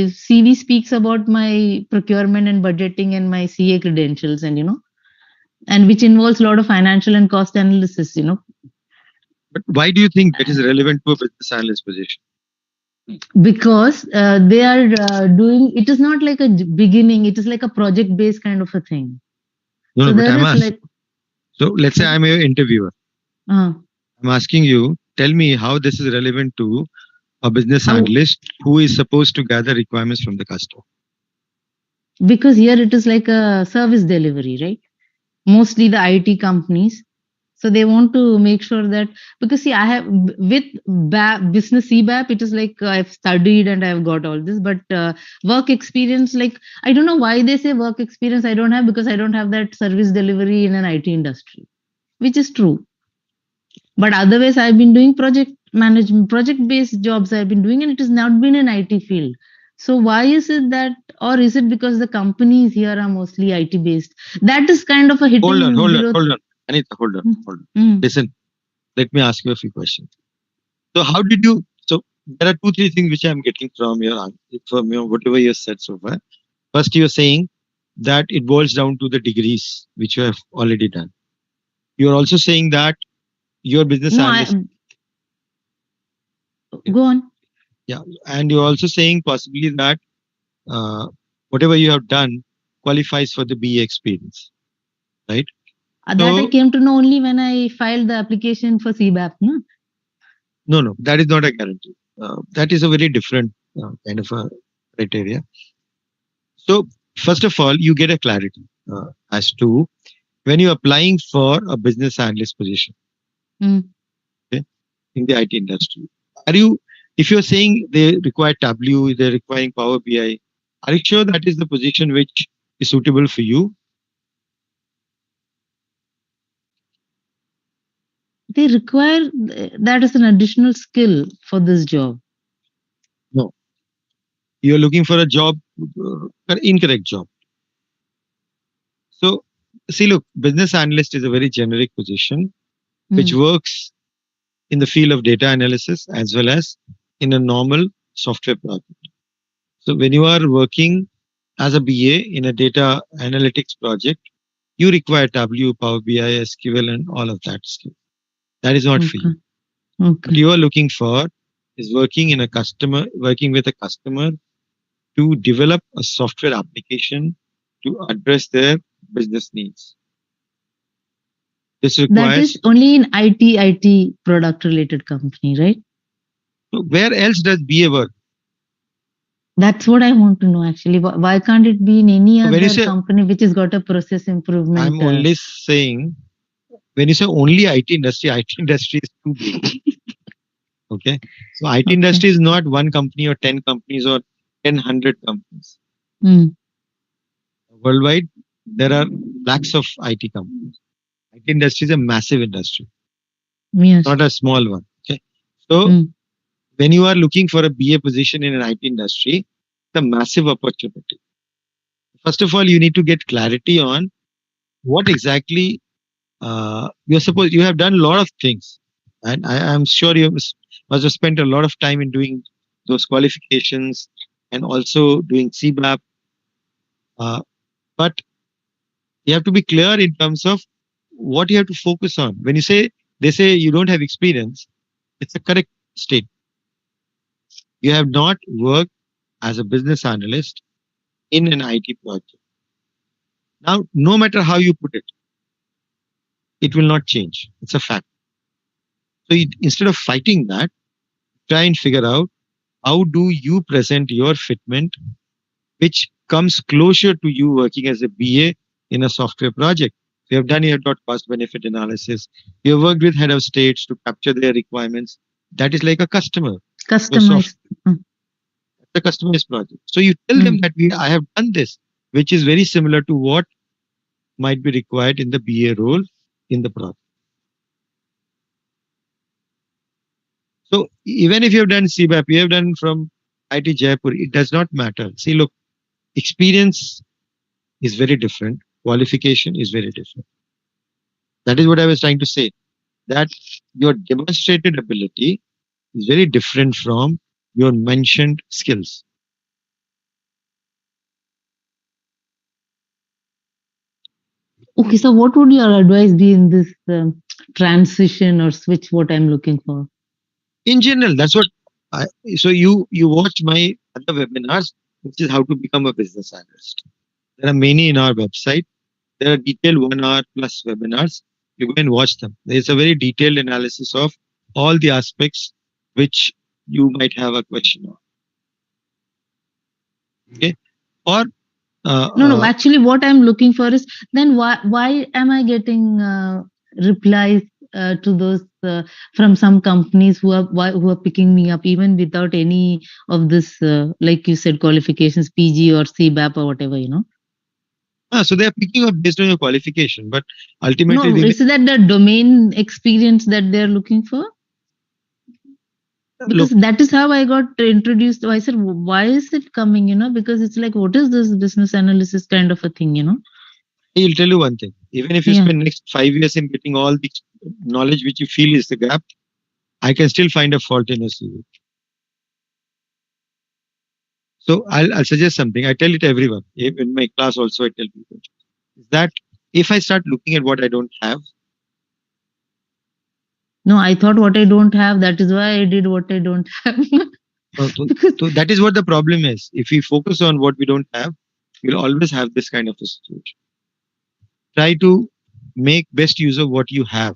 CV speaks about my procurement and budgeting and my CA credentials and which involves a lot of financial and cost analysis, But why do you think that is relevant to a business analyst position? Because they are doing, it is not like a beginning, it is like a project based kind of a thing. No, so but there I'm is like, so let's say I'm an interviewer. uh, I'm asking you, tell me how this is relevant to a business analyst who is supposed to gather requirements from the customer. Because here it is like a service delivery, right? Mostly the IT companies. So they want to make sure that, because see, I have with business CBAP, it is like I've studied and I've got all this, but work experience, like I don't know why they say work experience I don't have, because I don't have that service delivery in an IT industry, which is true. But otherwise, I've been doing project management, project based jobs I've been doing, and it has not been an IT field. So why is it that, or is it because the companies here are mostly IT based? That is kind of a hitting. Hold on. Anita, hold on. Listen, let me ask you a few questions. So how did you, so there are 2-3 things which I'm getting from your whatever you said so far. First, you're saying that it boils down to the degrees which you have already done. You're also saying that your business analyst. Go on. Yeah, and you're also saying possibly that whatever you have done qualifies for the BA experience, right? That I came to know only when I filed the application for CBAP. No, that is not a guarantee. That is a very different kind of a criteria. So first of all, you get a clarity as to when you're applying for a business analyst position, okay, in the IT industry. Are you If you're saying they require Tableau, they're requiring Power BI, are you sure that is the position which is suitable for you? They require that as an additional skill for this job. No. You're looking for a job, incorrect job. So, see, look, business analyst is a very generic position which works in the field of data analysis as well as in a normal software project. So, when you are working as a BA in a data analytics project, you require Tableau, Power BI, SQL, and all of that skill. That is not for you. What Okay. you are looking for is working with a customer to develop a software application to address their business needs. This That requires, is only in IT product related company, right? where else does BA work? That's what I want to know actually. Why can't it be in any When you other say, company which has got a process improvement? I'm only saying, when you say only IT industry is too big. Okay. So IT Okay. industry is not one company or 10 companies or 10, 100 companies. Worldwide, there are lakhs of IT companies. IT industry is a massive industry, Yes. not a small one. Okay. So when you are looking for a BA position in an IT industry, it's a massive opportunity. First of all, you need to get clarity on what exactly you're supposed. You have done a lot of things, and I'm sure you must have spent a lot of time in doing those qualifications and also doing CBAP. But you have to be clear in terms of what you have to focus on. When you say they say you don't have experience, it's a correct state. You have not worked as a business analyst in an IT project. Now, no matter how you put it, it will not change. It's a fact. So instead of fighting that, try and figure out how do you present your fitment, which comes closer to you working as a BA in a software project. You have done your cost benefit analysis. You have worked with head of states to capture their requirements. That is like a customer. Customized. The customized project. So you tell them that I have done this, which is very similar to what might be required in the BA role in the project. So even if you have done CBAP, you have done from IT Jaipur, it does not matter. See, look, experience is very different. Qualification is very different. That is what I was trying to say. That your demonstrated ability is very different from your mentioned skills. Okay, so what would your advice be in this transition or switch? What I'm looking for? In general, that's what. So you watch my other webinars, which is how to become a business analyst. There are many in our website. There are detailed 1 hour plus webinars. You go and watch them. There's a very detailed analysis of all the aspects which you might have a question on. Okay. Or no. Actually, what I'm looking for is then why am I getting replies to those from some companies who are picking me up even without any of this, like you said, qualifications, PG or CBAP or whatever, so they are picking up based on your qualification, but ultimately, no, is that the domain experience that they're looking for? Because that is how I got introduced. I said, why is it coming? Because it's like, what is this business analysis kind of a thing? He'll tell you one thing. Even if you spend next 5 years in getting all the knowledge which you feel is the gap, I can still find a fault in your CV. So I'll suggest something. I tell it to everyone. In my class also, I tell people that if I start looking at what I don't have. No, I thought what I don't have, that is why I did what I don't have. So that is what the problem is. If we focus on what we don't have, we'll always have this kind of a situation. Try to make best use of what you have.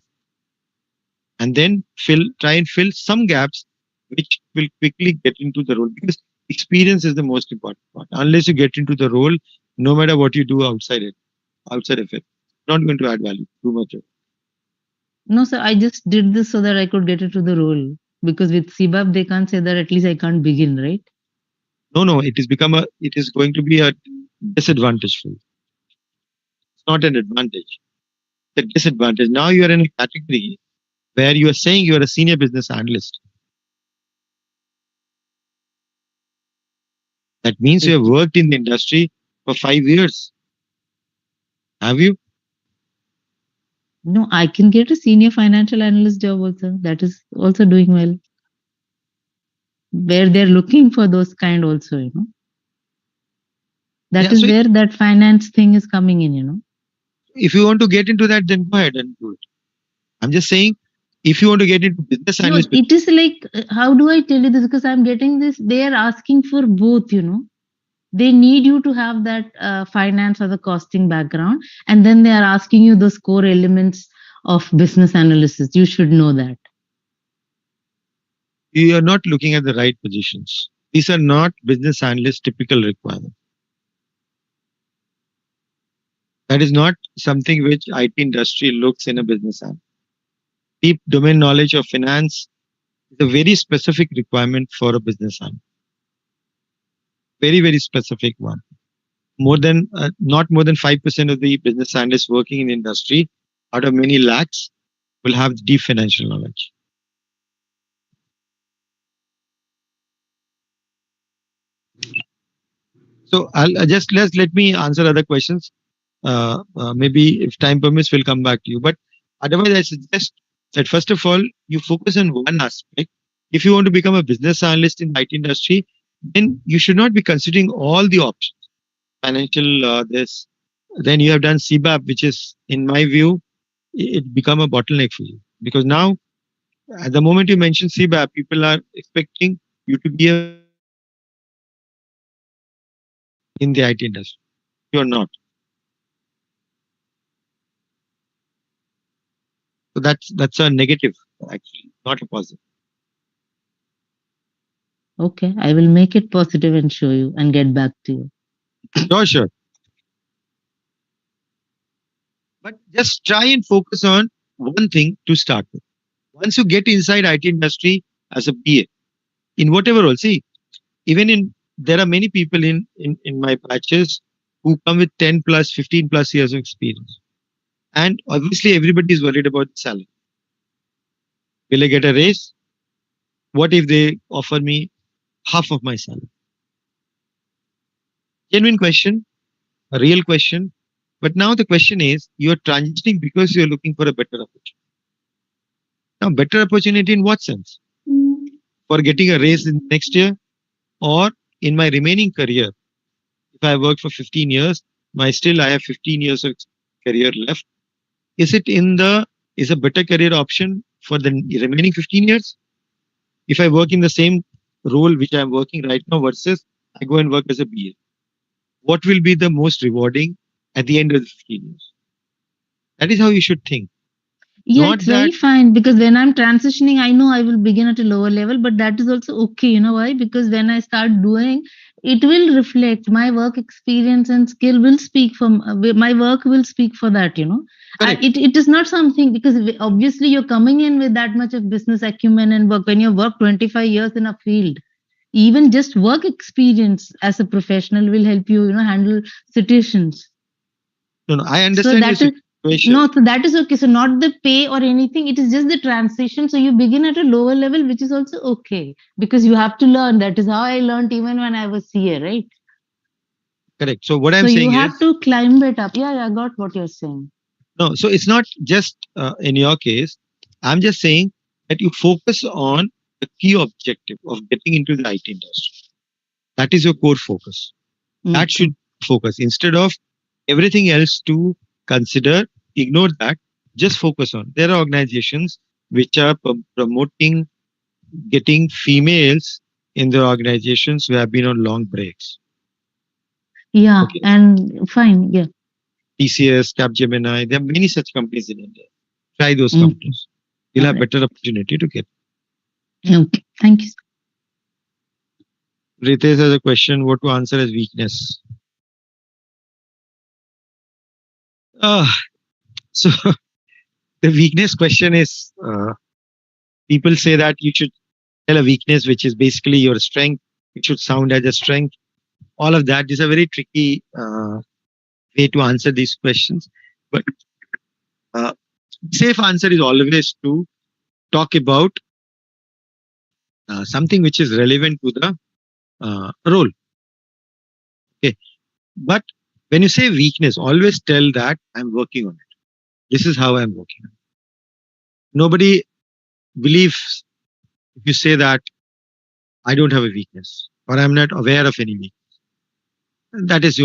And then try and fill some gaps which will quickly get into the role, because experience is the most important part. Unless you get into the role, no matter what you do outside of it, not going to add value too much. No, sir, I just did this so that I could get into the role. Because with CBAP, they can't say that at least I can't begin, right? No, it is going to be a disadvantage for you. It's not an advantage. It's a disadvantage. Now you are in a category where you are saying you are a senior business analyst. That means you have worked in the industry for 5 years. Have you? No, I can get a senior financial analyst job also. That is also doing well. Where they're looking for those kind also, That Yeah, is so where that finance thing is coming in. if you want to get into that, then go ahead and do it. I'm just saying, if you want to get into business No, analyst, it is like, how do I tell you this? Because I'm getting this, they are asking for both, They need you to have that finance or the costing background, and then they are asking you those core elements of business analysis. You should know that. you are not looking at the right positions. These are not business analyst typical requirements. That is not something which IT industry looks in a business analyst. Deep domain knowledge of finance is a very specific requirement for a business analyst. Very, very specific one. Not more than 5% of the business analysts working in the industry out of many lakhs will have deep financial knowledge. So let me answer other questions. Maybe if time permits, we'll come back to you. But otherwise, I suggest that first of all, you focus on one aspect. If you want to become a business analyst in the IT industry, then you should not be considering all the options. Financial, this. Then you have done CBAP, which is, in my view, it become a bottleneck for you. Because now, at the moment you mention CBAP, people are expecting you to be a in the IT industry. You're not. So that's a negative, actually, not a positive. Okay, I will make it positive and show you and get back to you. Sure. But just try and focus on one thing to start with. Once you get inside IT industry as a BA, in whatever role, see, there are many people in my batches who come with 10 plus, 15 plus years of experience. And obviously everybody is worried about salary. Will I get a raise? What if they offer me half of my salary? Genuine question, a real question. But now the question is, you're transitioning because you're looking for a better opportunity. Now, better opportunity in what sense? For getting a raise in next year, or in my remaining career? If I work for 15 years, I have 15 years of career left. Is a better career option for the remaining 15 years? If I work in the same role which I'm working right now versus I go and work as a BA, what will be the most rewarding at the end of the 15 years? That is how you should think. Yeah, Not it's very that fine because when I'm transitioning, I know I will begin at a lower level, but that is also okay. You know why? Because when I start doing, it will reflect my work experience and skill will speak for my work will speak for that. correct. It is not something because obviously you're coming in with that much of business acumen and work. When you work 25 years in a field, even just work experience as a professional will help you, handle situations. No, I So understand your that is situation. no, so that is okay. So not the pay or anything. It is just the transition. So you begin at a lower level, which is also okay because you have to learn. That is how I learned even when I was CA, right? Correct. So what So I'm you saying have is, to climb it up. Yeah, I got what you're saying. no, so it's not just in your case. I'm just saying that you focus on the key objective of getting into the IT industry. That is your core focus. That should focus instead of everything else to consider, ignore that, just focus on. There are organizations which are promoting getting females in their organizations who have been on long breaks. Yeah, Okay. and fine. Yeah. TCS, Capgemini, there are many such companies in India. Try those Mm. companies. You'll have Alright. better opportunity to get. Okay. Thank you. Ritesh has a question, what to answer as weakness. So the weakness question is, people say that you should tell a weakness, which is basically your strength. It should sound as a strength. All of that is a very tricky way to answer these questions. But uh, safe answer is always to talk about something which is relevant to the role. Okay. But when you say weakness, always tell that I'm working on it. This is how I'm working on it. Nobody believes if you say that I don't have a weakness or I'm not aware of any weakness. That is,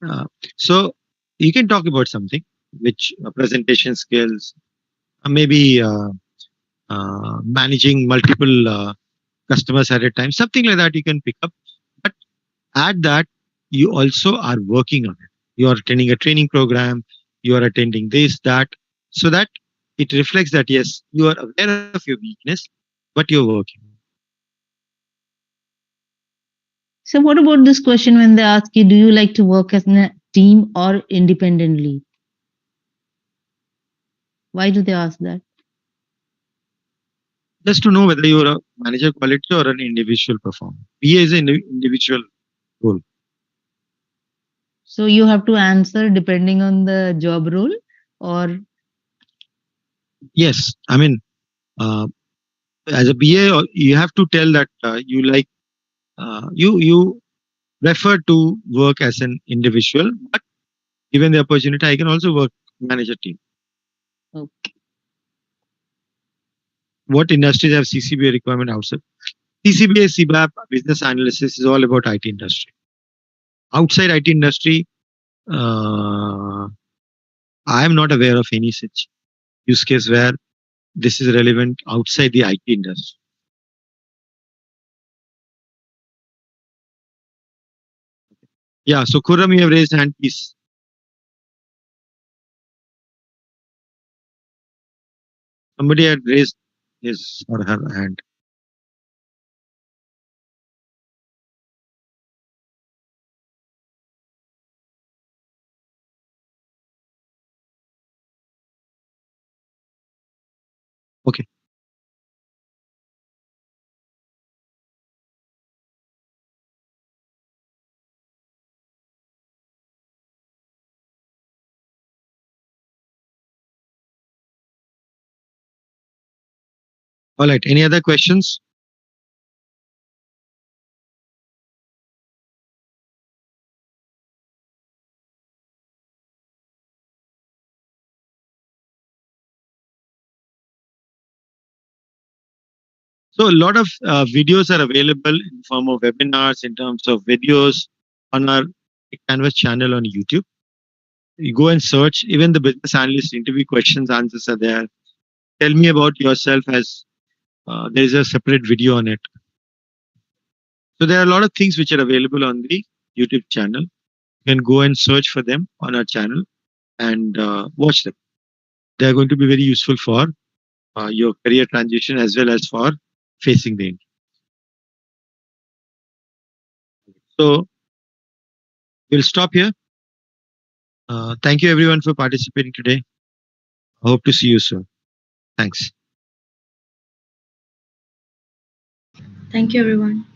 Uh, so you can talk about something which presentation skills, maybe managing multiple customers at a time, something like that you can pick up. But add that you also are working on it. You are attending a training program, you are attending this, that, so that it reflects that yes, you are aware of your weakness, but you're working. So, what about this question when they ask you, do you like to work as a team or independently? Why do they ask that? Just to know whether you're a manager quality or an individual performer. BA is an individual role. So, you have to answer depending on the job role, or Yes, I mean, as a BA, you have to tell that you like you prefer to work as an individual, but given the opportunity, I can also work manage a team. okay. What industries have CCBA requirement outside? CCBA, CBAP, business analysis is all about IT industry. Outside IT industry, I am not aware of any such use case where this is relevant outside the IT industry. Yeah, so Khurram, you have raised hand, please. Somebody had raised his or her hand. Okay. All right. Any other questions? So a lot of videos are available in form of webinars, in terms of videos on our Canvas channel on YouTube. You go and search. Even the business analyst interview questions, answers are there. Tell me about yourself as there is a separate video on it. So there are a lot of things which are available on the YouTube channel. You can go and search for them on our channel and watch them. They are going to be very useful for your career transition as well as for facing the interview. So we'll stop here. Thank you everyone for participating today. I hope to see you soon. Thanks. Thank you, everyone.